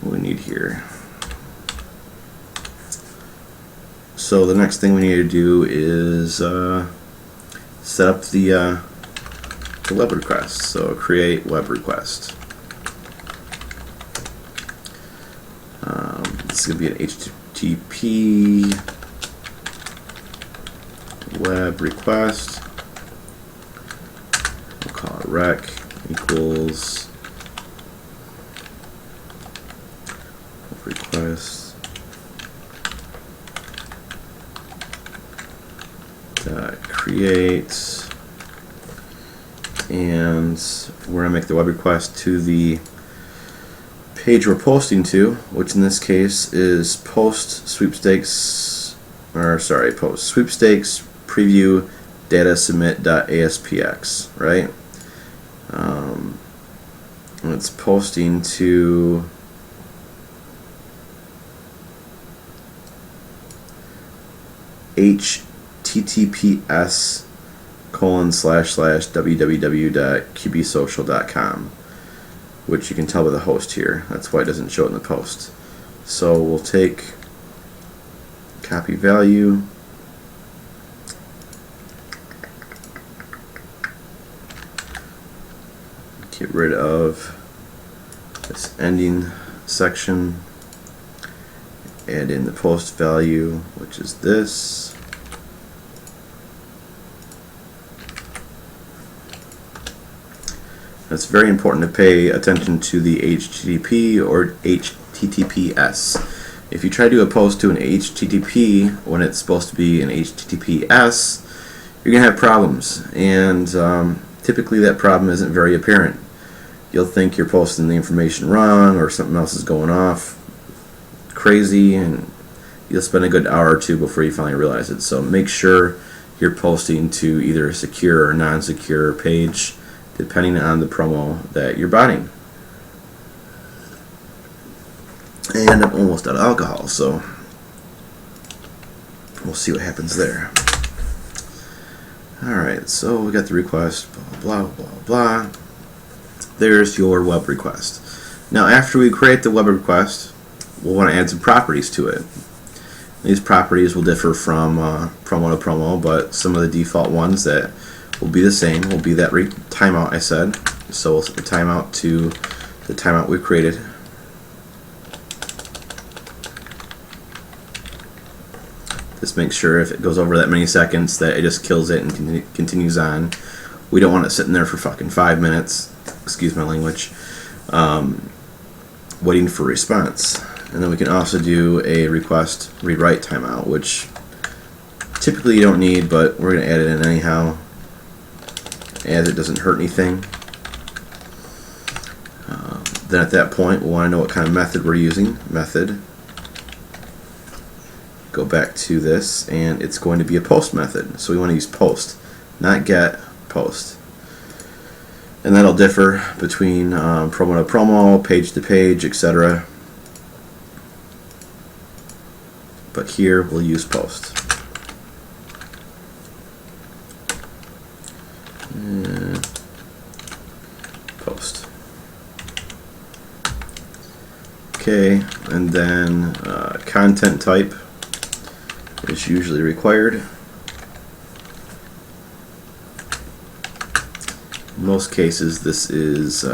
what we need here. So the next thing we need to do is set up the web request. So create web request. This is going to be an HTTP web request. We'll call it rec equals request create, and we're going to make the web request to the page we're posting to, which in this case is post sweepstakes preview data submit.aspx, right? And it's posting to https://www.qbsocial.com, which you can tell by the host here. That's why it doesn't show it in the post. So we'll take copy value, get rid of this ending section, add in the post value, which is this. It's very important to pay attention to the HTTP or HTTPS. If you try to do a post to an HTTP when it's supposed to be an HTTPS, you're going to have problems, and typically that problem isn't very apparent. You'll think you're posting the information wrong or something else is going off crazy, and you'll spend a good hour or two before you finally realize it. So make sure you're posting to either a secure or non-secure page, depending on the promo that you're buying. And I'm almost out of alcohol, so we'll see what happens there. Alright, so we got the request, blah, blah, blah, blah. There's your web request. Now, after we create the web request, we'll want to add some properties to it. These properties will differ from promo to promo, but some of the default ones that will be the same will be that timeout I said. So we'll set the timeout to the timeout we created. Just make sure if it goes over that many seconds that it just kills it and continues on. We don't want it sitting there for fucking 5 minutes, excuse my language, waiting for response. And then we can also do a request read-write timeout, which typically you don't need, but we're going to add it in anyhow, as it doesn't hurt anything. Then at that point, we'll want to know what kind of method we're using. Method. Go back to this, and it's going to be a post method. So we want to use post, not get, post. And that'll differ between promo to promo, page to page, etc. But here we'll use post. Post. Okay, and then content type is usually required. In most cases, this is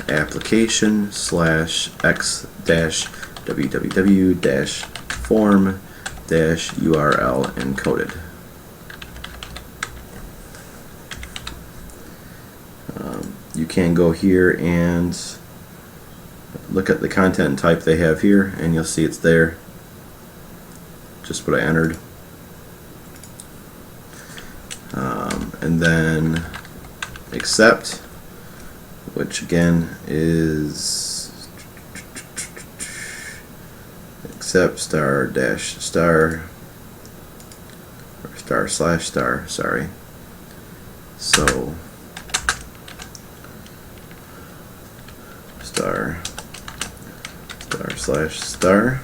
application slash x dash www dash form dash URL encoded. You can go here and look at the content type they have here, and you'll see it's there, just what I entered. And then accept, which again is accept star dash star or star slash star, sorry. So star star slash star,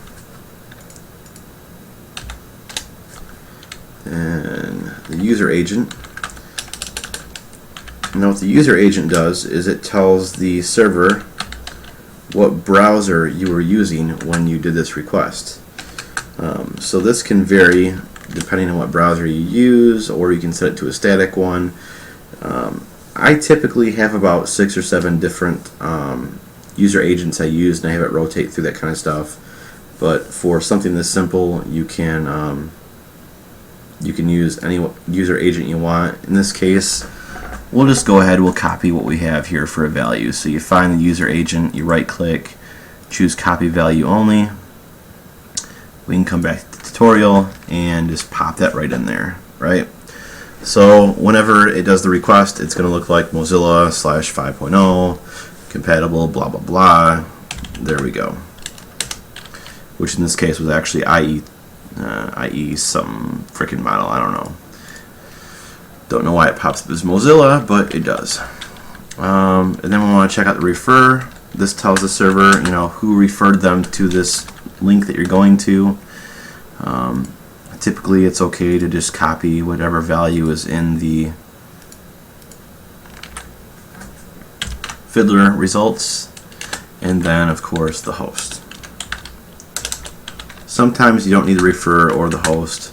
and the user agent. Now what the user agent does is it tells the server what browser you were using when you did this request. So this can vary depending on what browser you use, or you can set it to a static one. I typically have about 6 or 7 different user agents I use, and I have it rotate through that kind of stuff. But for something this simple, you can use any user agent you want. In this case, we'll just go ahead, we'll copy what we have here for a value. So you find the user agent, you right click, choose copy value only. We can come back to the tutorial and just pop that right in there, right? So whenever it does the request, it's going to look like Mozilla slash 5.0 compatible blah blah blah. There we go. Which in this case was actually IE some freaking model, I don't know. Don't know why it pops up as Mozilla, but it does. And then we want to check out the refer. This tells the server, who referred them to this link that you're going to. Typically, it's okay to just copy whatever value is in the Fiddler results, and then, of course, the host. Sometimes you don't need the refer or the host.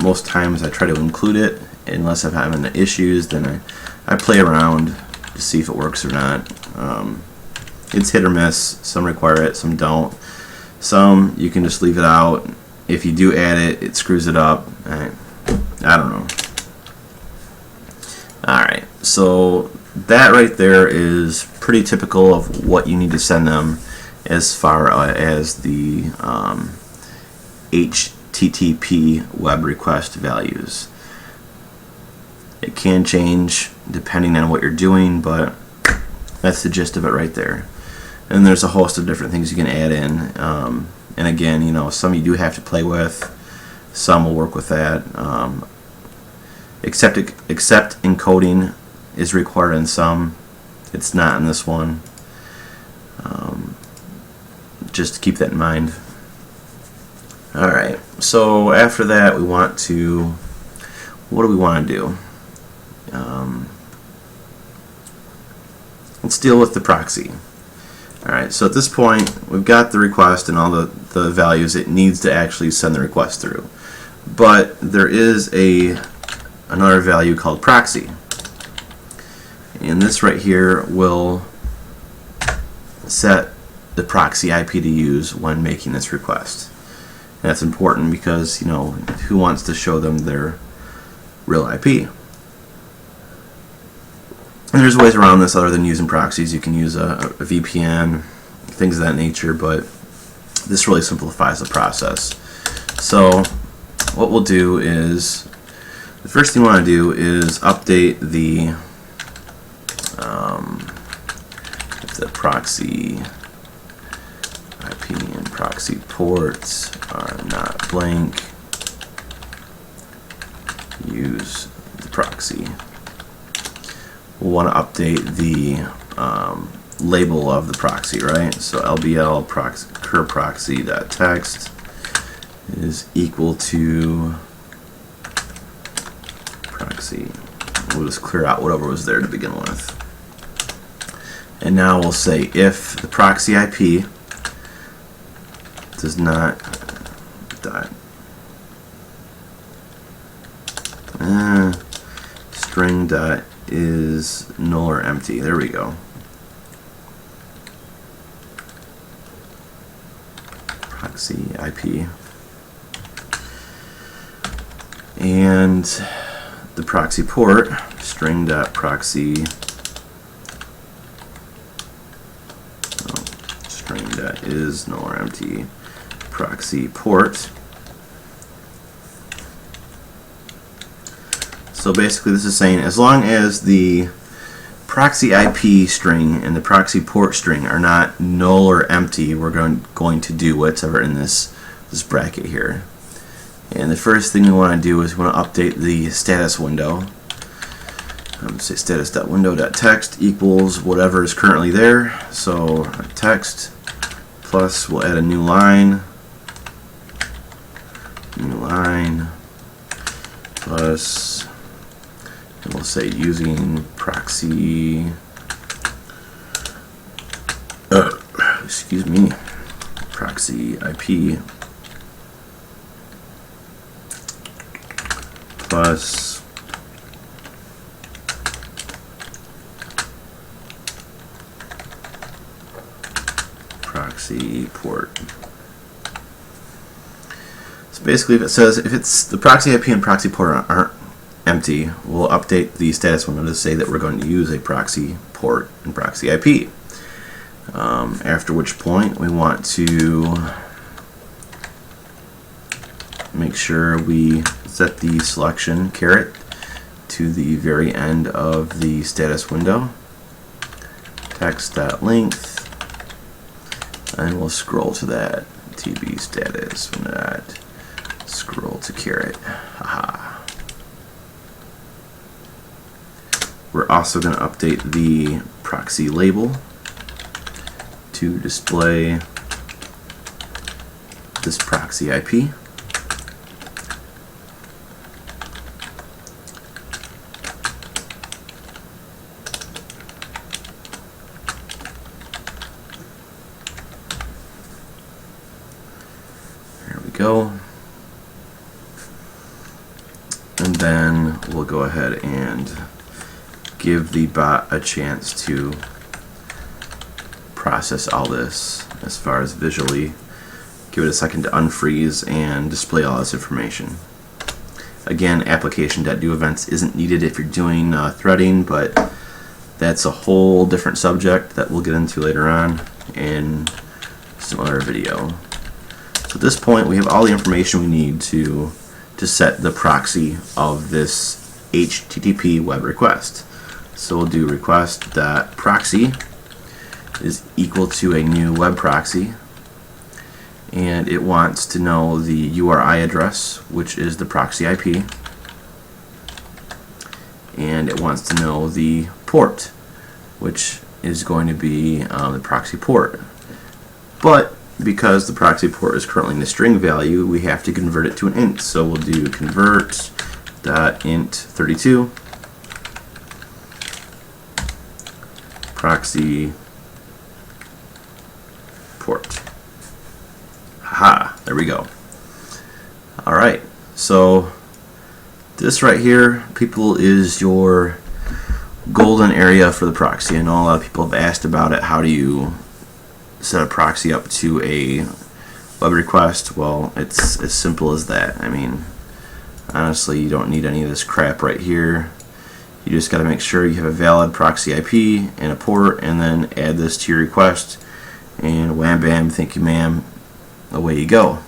Most times I try to include it. Unless I'm having issues, then I play around to see if it works or not. It's hit or miss. Some require it, some don't. Some you can just leave it out. If you do add it, it screws it up. I don't know. Alright, so that right there is pretty typical of what you need to send them as far as the HTTP web request values. It can change depending on what you're doing, but that's the gist of it right there. And there's a host of different things you can add in. And again, some you do have to play with. Some will work with that. Except encoding is required in some. It's not in this one. Just keep that in mind. Alright, so after that we want to, what do we want to do? Let's deal with the proxy. Alright, so at this point we've got the request and all the values it needs to actually send the request through. But there is another value called proxy. And this right here will set the proxy IP to use when making this request. And that's important because, who wants to show them their real IP? And there's ways around this other than using proxies. You can use a VPN, things of that nature, but this really simplifies the process. So what we'll do is, the first thing we want to do is update the proxy IP and proxy ports are not blank. Use the proxy. We'll want to update the label of the proxy, right? So lbl cur proxy.text is equal to proxy. We'll just clear out whatever was there to begin with. And now we'll say if the proxy IP does not dot string dot is null or empty. There we go. Proxy IP. And the proxy port, string dot proxy string dot is null or empty proxy port. So basically this is saying as long as the proxy IP string and the proxy port string are not null or empty, we're going to do whatever in this bracket here. And the first thing we want to do is we want to update the status window. Say status.window.text equals whatever is currently there. So text plus we'll add a new line plus, and we'll say using proxy proxy IP plus proxy port. So basically, if it says if it's the proxy IP and proxy port aren't empty, we'll update the status window to say that we're going to use a proxy port and proxy IP. After which point we want to make sure we set the selection caret to the very end of the status window. Text.length, and we'll scroll to that tb status not scroll to caret. Haha. We're also going to update the proxy label to display this proxy IP. There we go. And then we'll go ahead and give the bot a chance to process all this as far as visually. Give it a second to unfreeze and display all this information. Again, application.doEvents isn't needed if you're doing threading, but that's a whole different subject that we'll get into later on in some other video. So at this point, we have all the information we need to set the proxy of this HTTP web request. So we'll do request.proxy is equal to a new web proxy, and it wants to know the URI address, which is the proxy IP, and it wants to know the port, which is going to be the proxy port. But because the proxy port is currently in the string value, we have to convert it to an int. So we'll do convert.int32 proxy port. Haha, there we go. Alright, so this right here, people, is your golden area for the proxy. I know a lot of people have asked about it. How do you set a proxy up to a web request? Well, it's as simple as that. I mean, honestly, you don't need any of this crap right here. You just got to make sure you have a valid proxy IP and a port, and then add this to your request, and wham bam, thank you ma'am, away you go.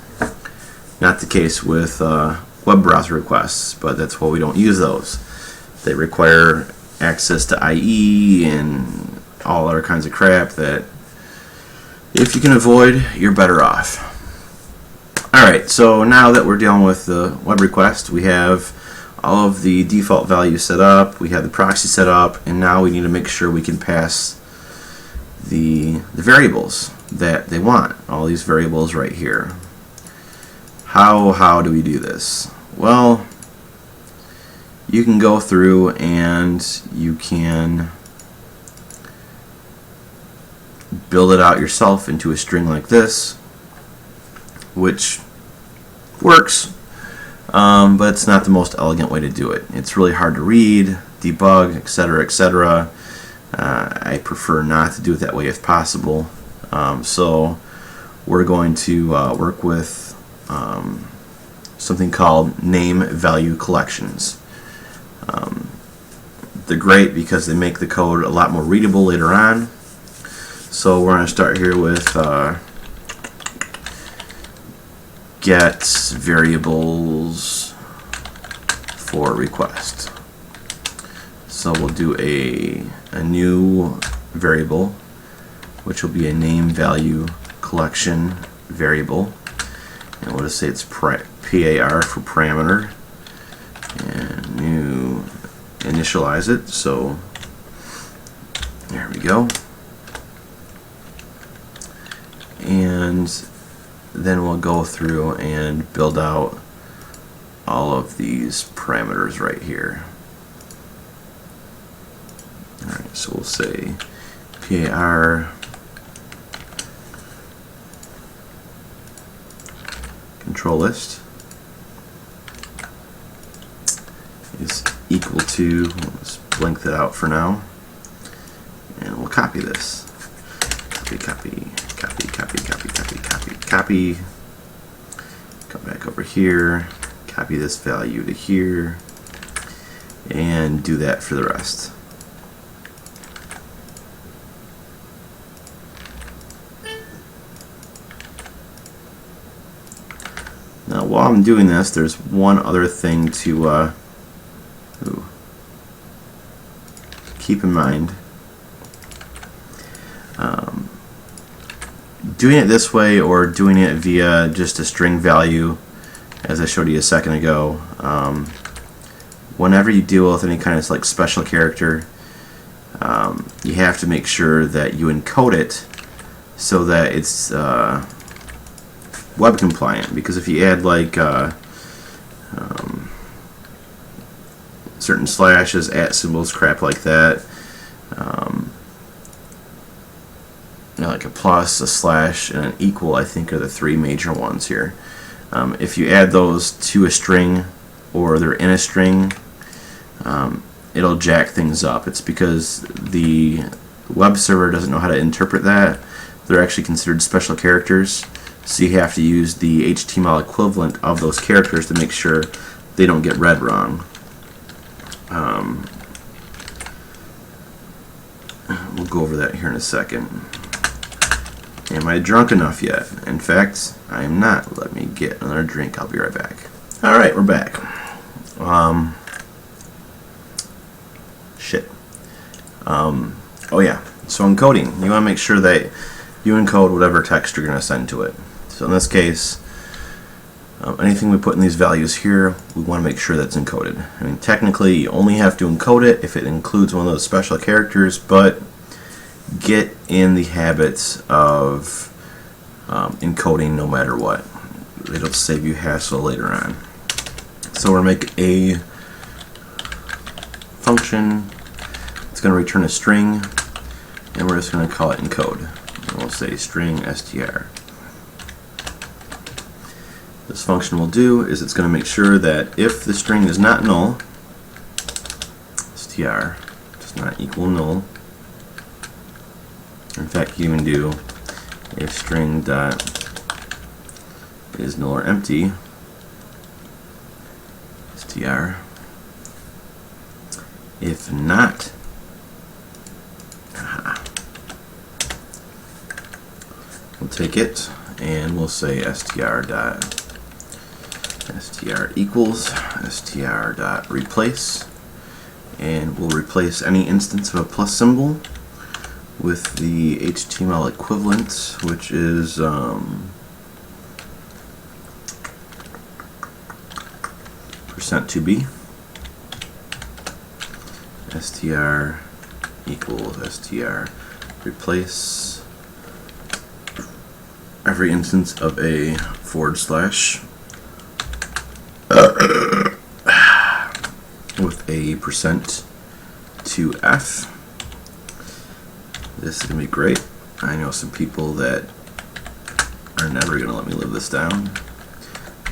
Not the case with web browser requests, but that's why we don't use those. They require access to IE and all other kinds of crap that if you can avoid, you're better off. Alright, so now that we're dealing with the web request, we have all of the default values set up, we have the proxy set up, and now we need to make sure we can pass the variables that they want. All these variables right here. How do we do this? Well, you can go through and you can build it out yourself into a string like this, which works, but it's not the most elegant way to do it. It's really hard to read, debug, etc., etc. I prefer not to do it that way if possible. So we're going to work with something called name value collections. They're great because they make the code a lot more readable later on. So we're going to start here with get variables for request. So we'll do a new variable, which will be a name value collection variable, and we'll just say it's PAR for parameter, and new initialize it. So there we go, and then we'll go through and build out all of these parameters right here. Alright, so we'll say PAR control list is equal to, let's blank that out for now, and we'll copy this. Copy. Come back over here, copy this value to here, and do that for the rest. Now, while I'm doing this, there's one other thing to keep in mind. Doing it this way or doing it via just a string value, as I showed you a second ago, whenever you deal with any kind of like special character, you have to make sure that you encode it so that it's web compliant, because if you add like certain slashes, @ symbols, crap like that, like a plus, a slash, and an equal, I think are the three major ones here. If you add those to a string or they're in a string, it'll jack things up. It's because the web server doesn't know how to interpret that. They're actually considered special characters, so you have to use the HTML equivalent of those characters to make sure they don't get read wrong. We'll go over that here in a second. Am I drunk enough yet? In fact, I am not. Let me get another drink. I'll be right back. Alright, we're back. Shit. Oh yeah, so encoding. You want to make sure that you encode whatever text you're going to send to it. So in this case, anything we put in these values here, we want to make sure that's encoded. I mean, technically, you only have to encode it if it includes one of those special characters, but get in the habits of encoding no matter what. It'll save you hassle later on. So we're going to make a function. It's going to return a string, and we're just going to call it encode. And we'll say string str. This function will do is it's going to make sure that if the string is not null, str does not equal null. In fact, you can do if string dot is null or empty, str. If not, we'll take it and we'll say str equals str dot replace, and we'll replace any instance of a plus symbol with the HTML equivalent, which is %2b. str equals str replace every instance of a / with a %2f. This is going to be great. I know some people that are never going to let me live this down,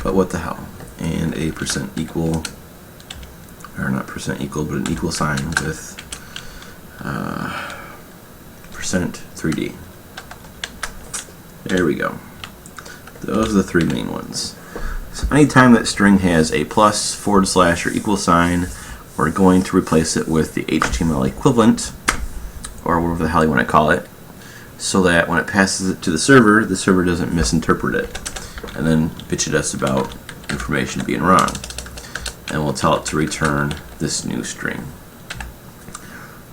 but what the hell. And a percent equal, or not percent equal, but an equal sign with percent 3D. There we go. Those are the three main ones. So anytime that string has a plus, forward slash, or equal sign, we're going to replace it with the HTML equivalent, or whatever the hell you want to call it, so that when it passes it to the server doesn't misinterpret it and then bitch at us about information being wrong. And we'll tell it to return this new string.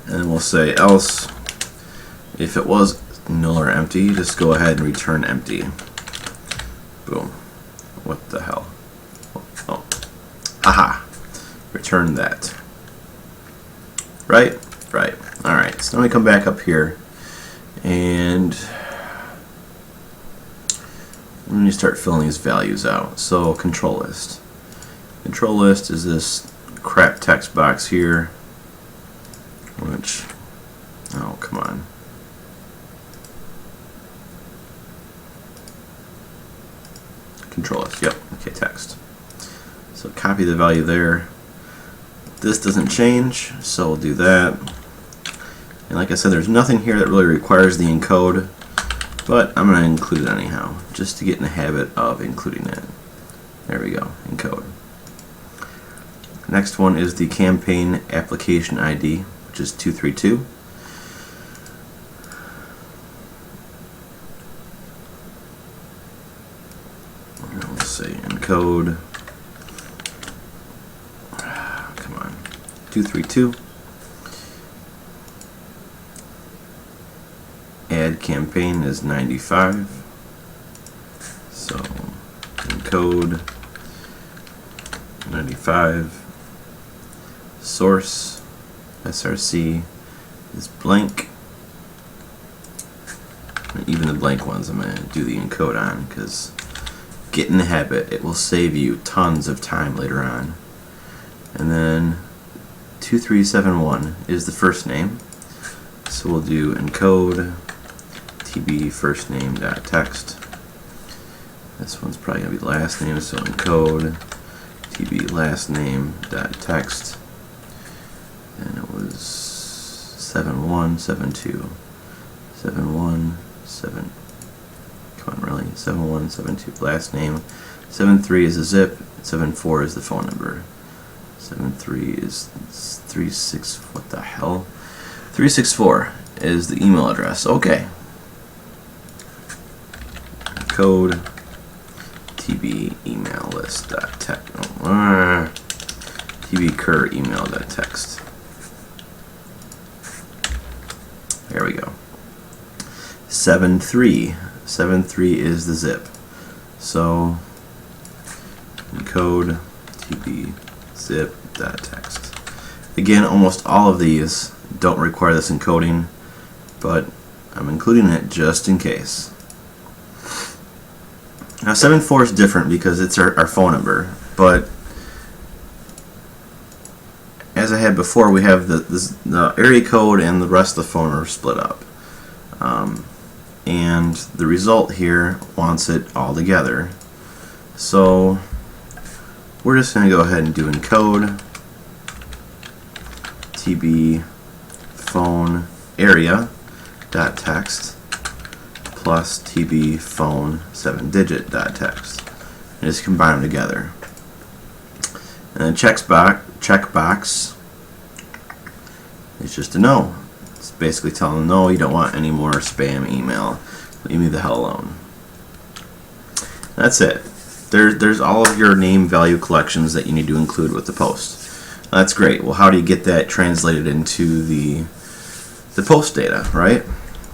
And we'll say else, if it was null or empty, just go ahead and return empty. Boom. What the hell? Oh. Haha. Return that. Right? Right. Alright, so now we come back up here and let me start filling these values out. So control list. Control list is this crap text box here, which, oh come on. Control list, yep, okay, text. So copy the value there. This doesn't change, so we'll do that. And like I said, there's nothing here that really requires the encode, but I'm going to include it anyhow, just to get in the habit of including it. There we go, encode. Next one is the campaign application ID, which is 232. Let's say encode, come on, 232. Add campaign is 95. So encode 95. Source src is blank. And even the blank ones I'm going to do the encode on, because get in the habit, it will save you tons of time later on. And then 2371 is the first name, so we'll do encode tb first name dot text. This one's probably going to be last name, so encode tb last name dot text. And it was 7172. 717. Come on, really? 7172 last name. 73 is a zip. 74 is the phone number. 73 is 36. What the hell? 364 is the email address. Okay. Code tb email list dot text. tb cur email dot text. There we go. 73. 73 is the zip. So encode tb zip dot text. Again, almost all of these don't require this encoding, but I'm including it just in case. Now 74 is different because it's our phone number, but as I had before, we have the area code and the rest of the phone are split up. And the result here wants it all together. So we're just going to go ahead and do encode tb phone area dot text plus tb phone 7-digit dot text, and just combine them together. And then checkbox is just a no. It's basically telling them no, you don't want any more spam email. Leave me the hell alone. That's it. There's all of your name value collections that you need to include with the post. That's great. Well, how do you get that translated into the post data, right?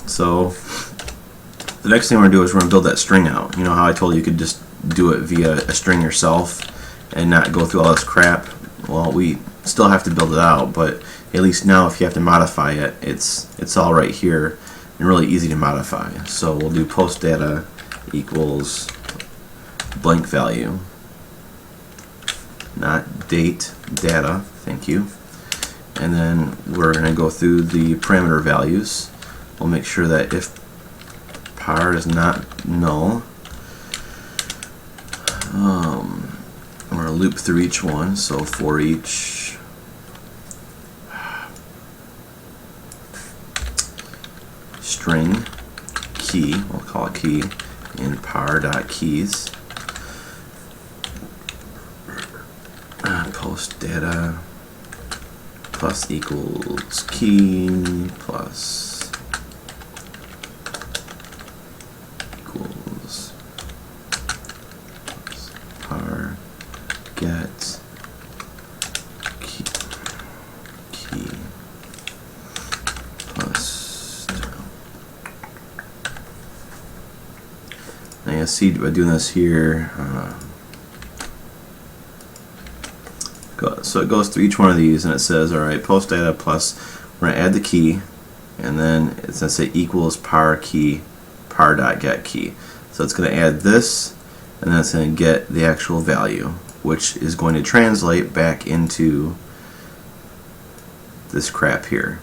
So the next thing we're going to do is we're going to build that string out. You know how I told you could just do it via a string yourself and not go through all this crap? Well, we still have to build it out, but at least now if you have to modify it, it's all right here and really easy to modify. So we'll do post data equals blank value, not date data, thank you. And then we're going to go through the parameter values. We'll make sure that if par is not null. I'm going to loop through each one, so for each string key, we'll call it key, in par.keys, post data plus equals key plus equals par get key plus. Now you see by doing this here, so it goes through each one of these and it says, alright, post data plus, we're going to add the key, and then it's going to say equals par key, par.get key. So it's going to add this, and then it's going to get the actual value, which is going to translate back into this crap here.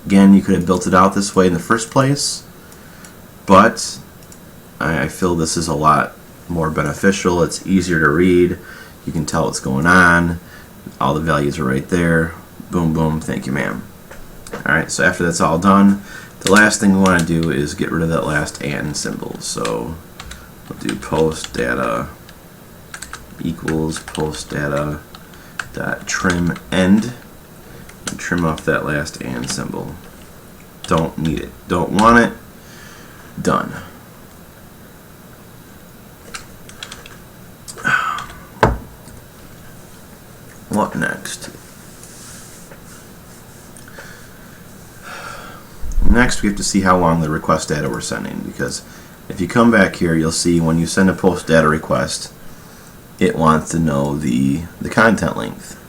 Again, you could have built it out this way in the first place, but I feel this is a lot more beneficial. It's easier to read. You can tell what's going on. All the values are right there. Boom, boom, thank you, ma'am. Alright, so after that's all done, the last thing we want to do is get rid of that last and symbol. So we'll do post data equals post data dot trim end, and trim off that last and symbol. Don't need it. Don't want it. Done. What next? Next, we have to see how long the request data we're sending, because if you come back here, you'll see when you send a post data request, it wants to know the content length.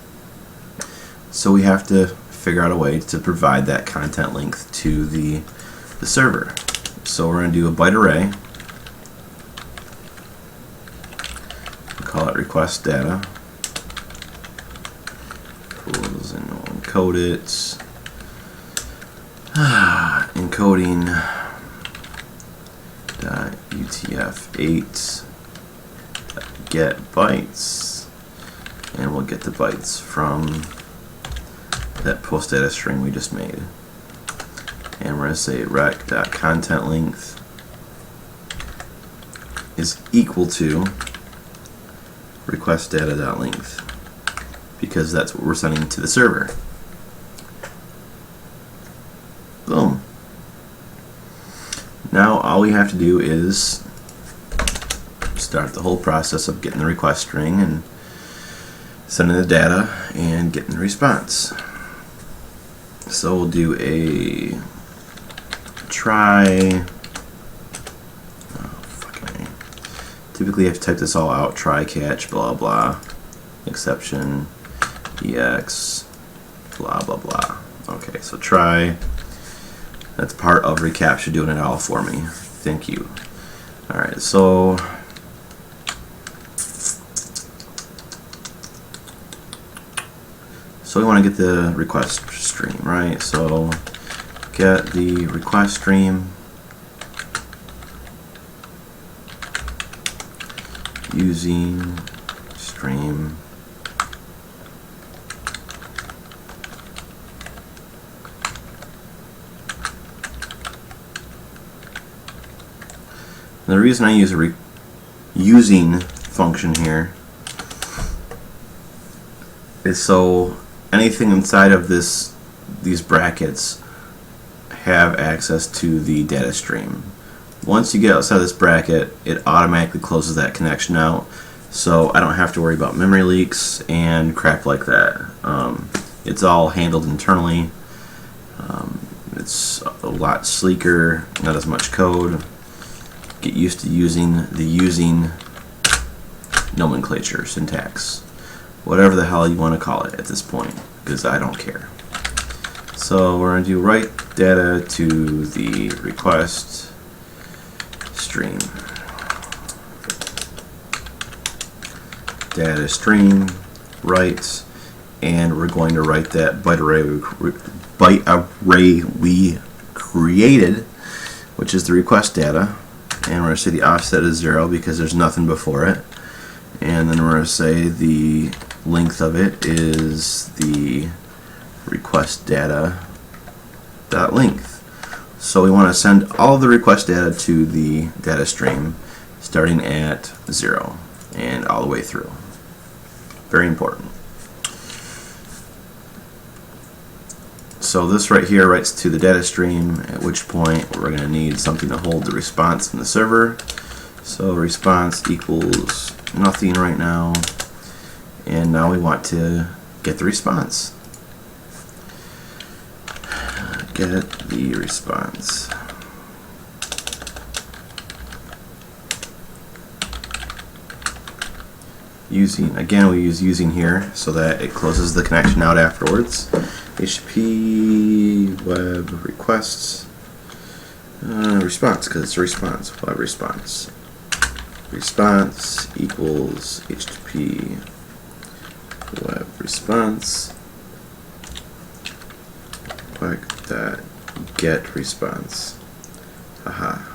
So we have to figure out a way to provide that content length to the server. So we're going to do a byte array. We'll call it request data. And we'll encode it. Encoding .utf8 get bytes, and we'll get the bytes from that post data string we just made. And we're going to say rec.content length is equal to request data.length, because that's what we're sending to the server. Boom. Now all we have to do is start the whole process of getting the request string and sending the data and getting the response. So we'll do a try. Typically you have to type this all out. Try catch blah blah exception ex blah blah blah. Okay, so try. That's part of reCAPTCHA doing it all for me. Thank you. Alright, so we want to get the request stream, right? So get the request stream using stream the reason I use a using function here is so anything inside of these brackets have access to the data stream. Once you get outside this bracket, it automatically closes that connection out, so I don't have to worry about memory leaks and crap like that. It's all handled internally. It's a lot sleeker, not as much code. Get used to using the using nomenclature, syntax, whatever the hell you want to call it at this point, because I don't care. So we're going to do write data to the request stream. Data stream write, and we're going to write that byte array we created which is the request data, and we're going to say the offset is 0 because there's nothing before it, and then we're going to say the length of it is the request data dot length. So we want to send all of the request data to the data stream starting at 0 and all the way through. Very important. So this right here writes to the data stream, at which point we're going to need something to hold the response in the server. So response equals nothing right now, and now we want to get the response. Get the response. Again, we use using here so that it closes the connection out afterwards. HTTP web requests response, because it's a response. Web response. Response equals HTTP web response. Like that. Get response. Haha.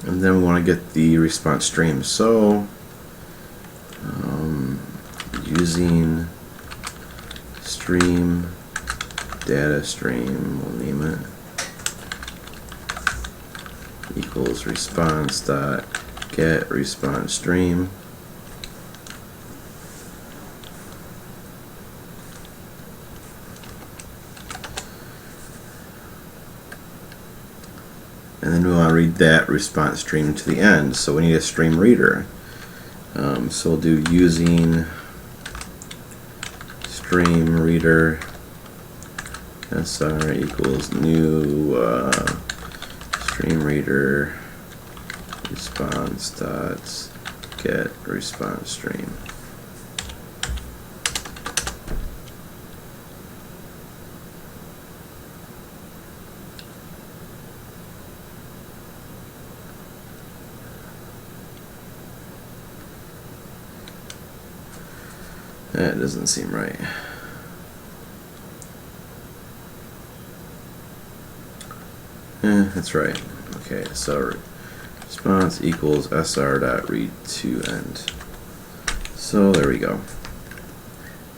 And then we want to get the response stream. So using stream data stream, we'll name it, equals response dot get response stream. And then we want to read that response stream to the end. So we need a stream reader. So we'll do using stream reader SR equals new stream reader response dot get response stream. That doesn't seem right. That's right. Okay, so response equals sr dot read to end. So there we go.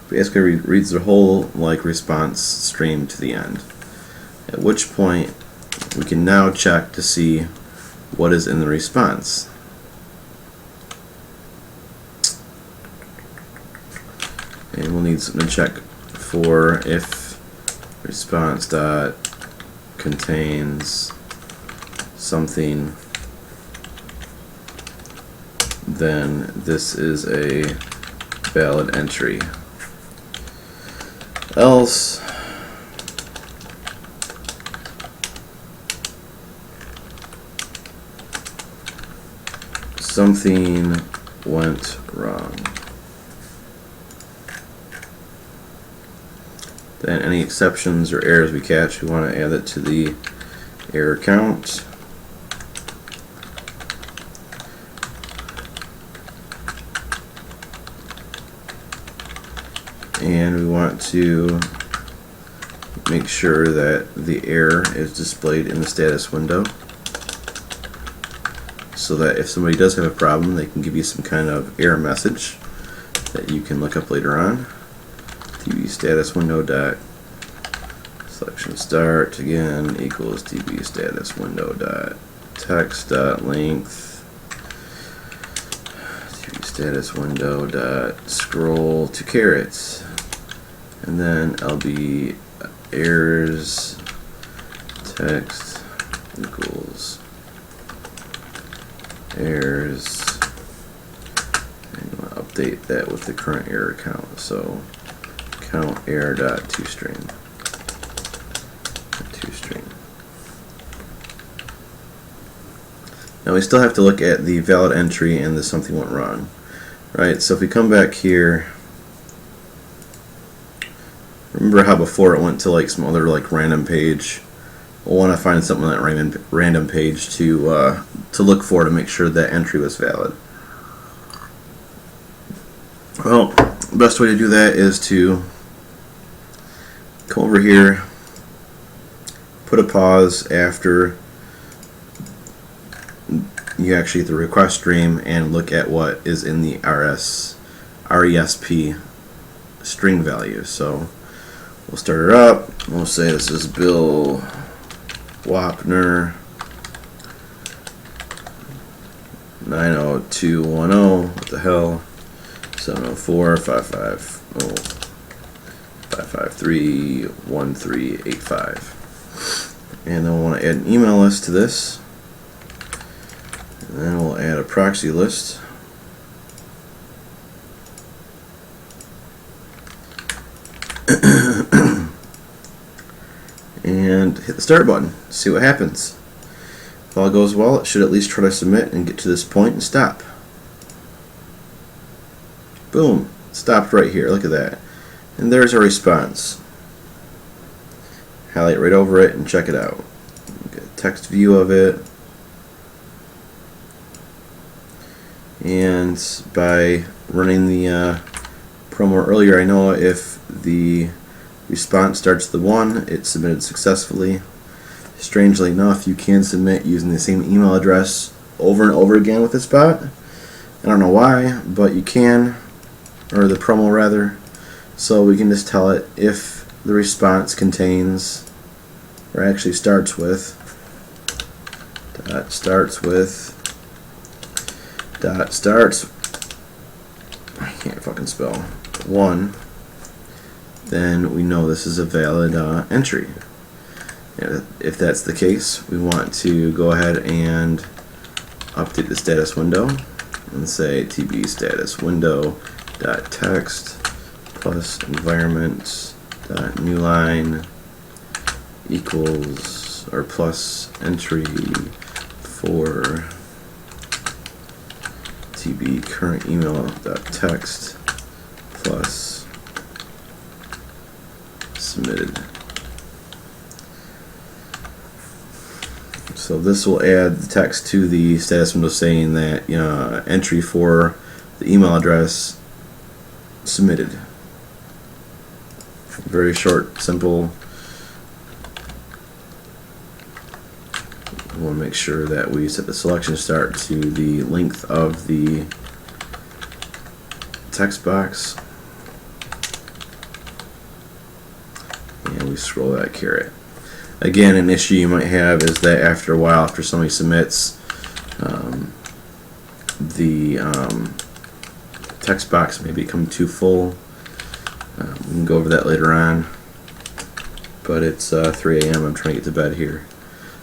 Basically reads the whole response stream to the end. At which point we can now check to see what is in the response. And we'll need something to check for if response dot contains something, then this is a valid entry. Else something went wrong. Then any exceptions or errors we catch, we want to add it to the error count. And we want to make sure that the error is displayed in the status window, so that if somebody does have a problem, they can give you some kind of error message that you can look up later on. DB status window dot selection start again equals DB status window dot text dot length DB status window dot scroll to carrots, and then LB errors text equals errors, and you want to update that with the current error count. So count error dot toString. Now we still have to look at the valid entry and the something went wrong, right? So if we come back here, remember how before it went to some other random page? We'll want to find something on that random page to look for to make sure that entry was valid. Well, the best way to do that is to come over here, put a pause after you actually hit the request stream, and look at what is in the RESP string value. So we'll start it up. We'll say this is Bill Wapner 90210. What the hell? 704-550-553-1385. And then we'll want to add an email list to this. And then we'll add a proxy list. And hit the start button. See what happens. If all goes well, it should at least try to submit and get to this point and stop. Boom. Stopped right here. Look at that. And there's our response. Highlight right over it and check it out. Get a text view of it. And by running the promo earlier, I know if the response starts with the 1, it's submitted successfully. Strangely enough, you can submit using the same email address over and over again with this bot. I don't know why, but you can, or the promo rather. So we can just tell it if the response contains, or actually starts with, I can't fucking spell, 1, then we know this is a valid entry. And if that's the case, we want to go ahead and update the status window and say tb status window dot text plus environment dot newline equals or plus entry for tb current email dot text plus submitted. So this will add the text to the status window saying that entry for the email address submitted. Very short, simple. We'll make sure that we set the selection start to the length of the text box. And we scroll that caret. Again, an issue you might have is that after a while, after somebody submits, the text box may become too full. We can go over that later on. But it's 3 a.m. I'm trying to get to bed here.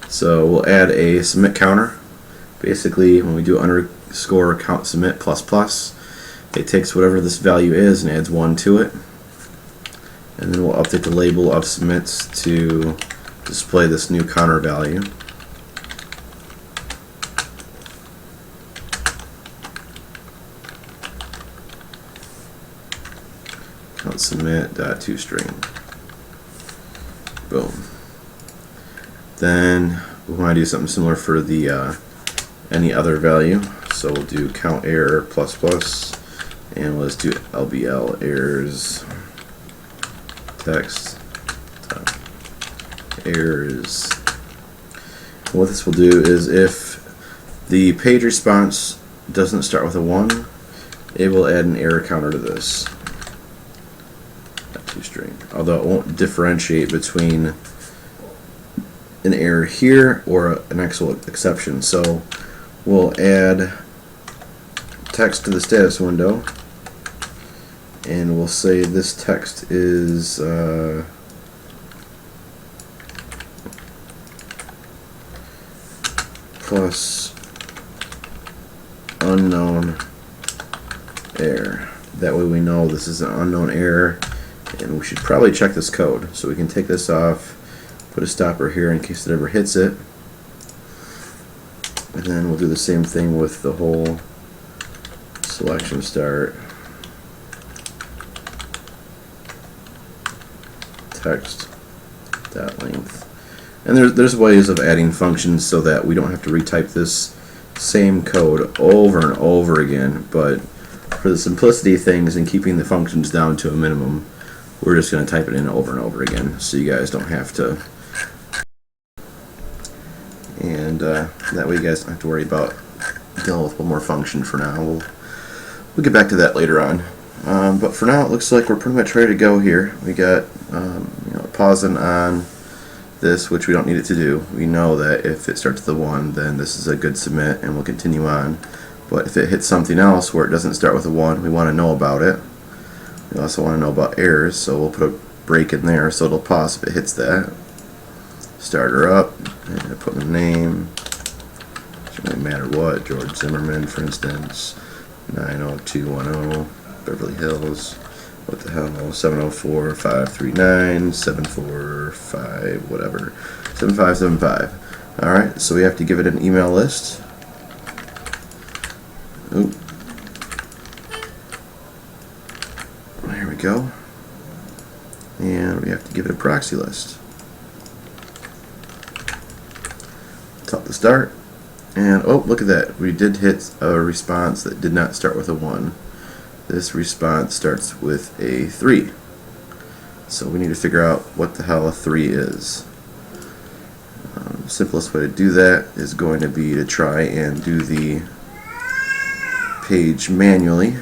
So we'll add a submit counter. Basically, when we do underscore count submit plus plus, it takes whatever this value is and adds 1 to it. And then we'll update the label of submits to display this new counter value. Count submit dot toString. Boom. Then we want to do something similar for the any other value. So we'll do count error plus plus, and let's do LBL errors text errors. What this will do is if the page response doesn't start with a 1, it will add an error counter to this toString. Although it won't differentiate between an error here or an actual exception. So we'll add text to the status window, and we'll say this text is plus unknown error. That way we know this is an unknown error, and we should probably check this code. So we can take this off, put a stopper here in case it ever hits it, and then we'll do the same thing with the whole selection start text dot length. And there's ways of adding functions so that we don't have to retype this same code over and over again, but for the simplicity of things and keeping the functions down to a minimum, we're just going to type it in over and over again so you guys don't have to. And that way you guys don't have to worry about dealing with one more function for now. We'll get back to that later on. But for now, it looks like we're pretty much ready to go here. We got pausing on this, which we don't need it to do. We know that if it starts with a 1, then this is a good submit, and we'll continue on. But if it hits something else where it doesn't start with a 1, we want to know about it. We also want to know about errors, so we'll put a break in there so it'll pause if it hits that. Start her up, and put in the name. Doesn't really matter what. George Zimmerman, for instance. 90210, Beverly Hills. What the hell? 704-539, 745, whatever. 7575. Alright, so we have to give it an email list. Oop. There we go. And we have to give it a proxy list. Tell it to start. And oh, look at that. We did hit a response that did not start with a 1. This response starts with a 3. So we need to figure out what the hell a 3 is. Simplest way to do that is going to be to try and do the page manually.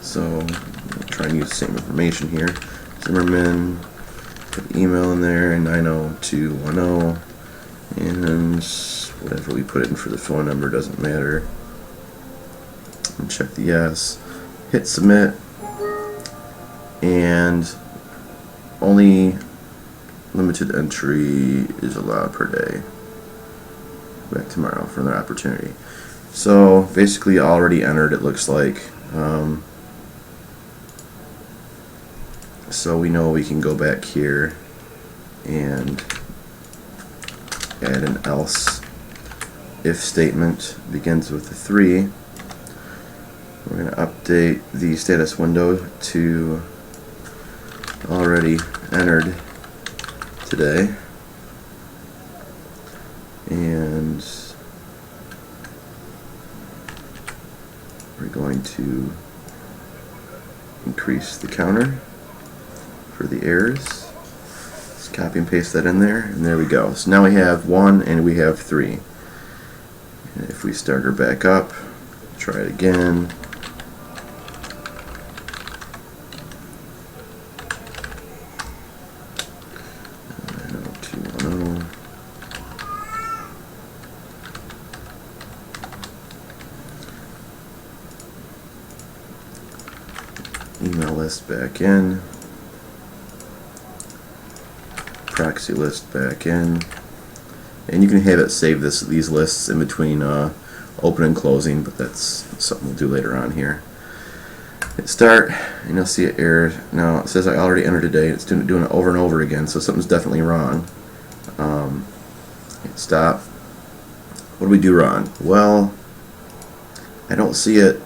So we'll try and use the same information here. Zimmerman, put the email in there, and 90210, and whatever we put in for the phone number doesn't matter. And check the yes, hit submit, and only limited entry is allowed per day. Back tomorrow for another opportunity. So basically already entered, it looks like. So we know we can go back here and add an else if statement. Begins with a 3. We're going to update the status window to already entered today, and we're going to increase the counter for the errors. Let's copy and paste that in there, and there we go. So now we have 1 and we have 3. And if we start her back up, try it again. Email list back in, proxy list back in, and you can have it save these lists in between open and closing, but that's something we'll do later on here. Hit start, and you'll see an error. Now it says I already entered today. It's doing it over and over again, so something's definitely wrong. Hit stop. What do we do wrong? Well, I don't see it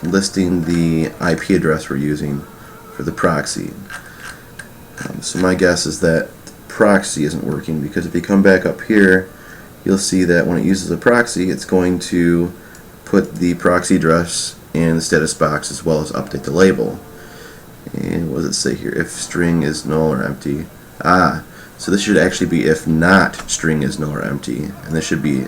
listing the IP address we're using for the proxy. So my guess is that the proxy isn't working, because if you come back up here, you'll see that when it uses a proxy, it's going to put the proxy address in the status box as well as update the label. And what does it say here? If string is null or empty. So this should actually be if not string is null or empty, and this should be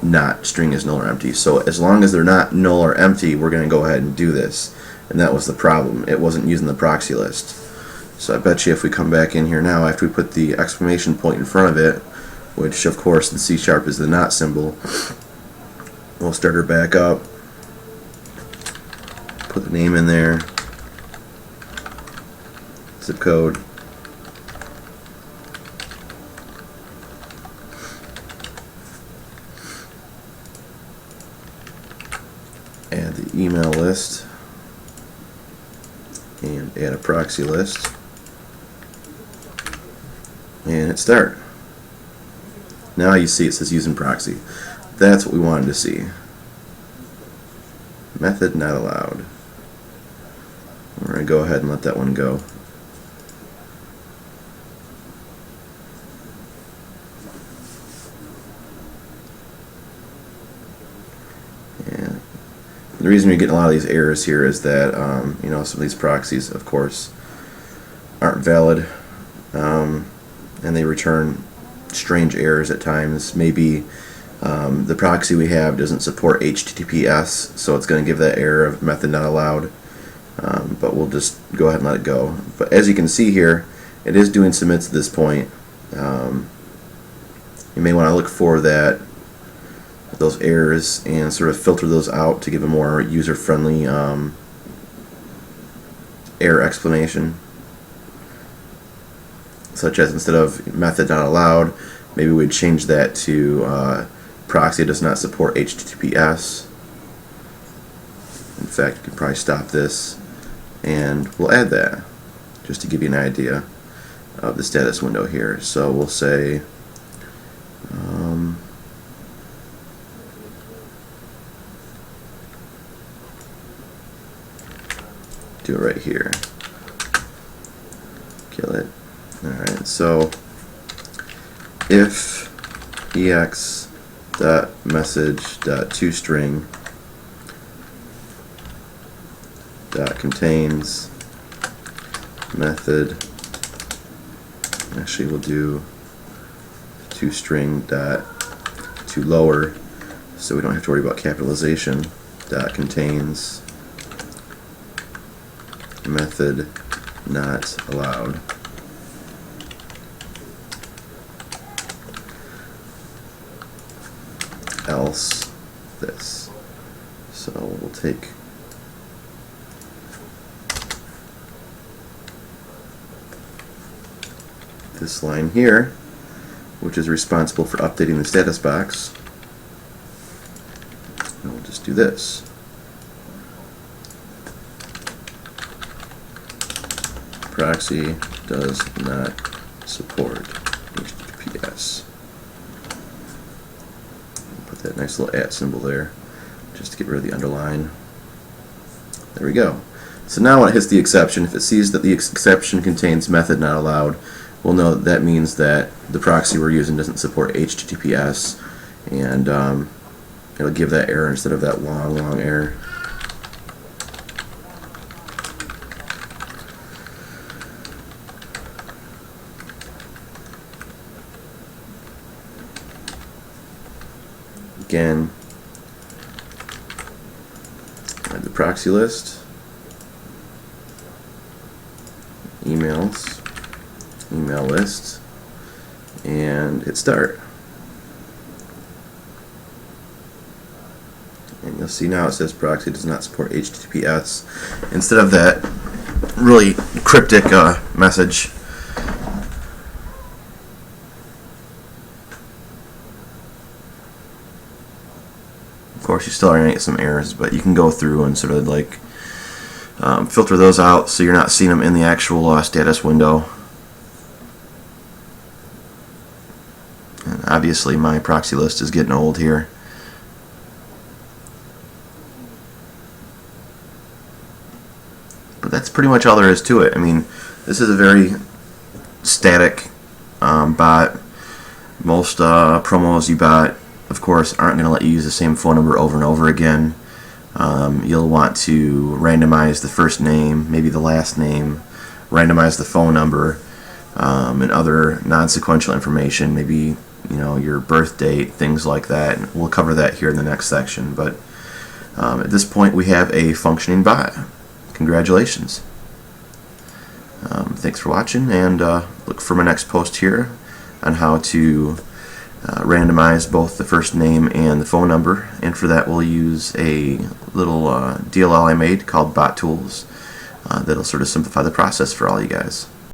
not string is null or empty. So as long as they're not null or empty, we're going to go ahead and do this. And that was the problem. It wasn't using the proxy list. So I bet you if we come back in here now, after we put the exclamation point in front of it, which of course in C# is the not symbol, we'll start her back up, put the name in there, zip code, add the email list, and add a proxy list, and hit start. Now you see it says using proxy. That's what we wanted to see. Method not allowed. We're going to go ahead and let that one go. The reason you're getting a lot of these errors here is that you know, some of these proxies, of course, aren't valid, and they return strange errors at times. Maybe the proxy we have doesn't support HTTPS, so it's going to give that error of method not allowed, but we'll just go ahead and let it go. But as you can see here, it is doing submits at this point. You may want to look for those errors and sort of filter those out to give a more user-friendly error explanation, such as instead of method not allowed, maybe we'd change that to proxy does not support HTTPS. In fact, you can probably stop this and we'll add that just to give you an idea of the status window here. So we'll say do it right here. Kill it. Alright, so if ex.message.toString contains method, actually we'll do toString to lower, so we don't have to worry about capitalization, contains method not allowed. Else this. So we'll take this line here, which is responsible for updating the status box, and we'll just do this. Proxy does not support HTTPS. Put that nice little @ symbol there just to get rid of the underline. There we go. So now when it hits the exception, if it sees that the exception contains method not allowed, we'll know that means that the proxy we're using doesn't support HTTPS, and it'll give that error instead of that long error. Again, add the proxy list, emails, email list, and hit start. And you'll see now it says proxy does not support HTTPS instead of that really cryptic message. Of course, you still are going to get some errors, but you can go through and sort of like filter those out so you're not seeing them in the actual status window. And obviously my proxy list is getting old here. But that's pretty much all there is to it. I mean, this is a very static bot. Most promos you bought, of course, aren't going to let you use the same phone number over and over again. You'll want to randomize the first name, maybe the last name, randomize the phone number, and other non-sequential information, maybe your birth date, things like that. And we'll cover that here in the next section. But at this point, we have a functioning bot. Congratulations. Thanks for watching, and look for my next post here on how to randomize both the first name and the phone number. And for that we'll use a little DLL I made called Bot Tools that'll sort of simplify the process for all you guys.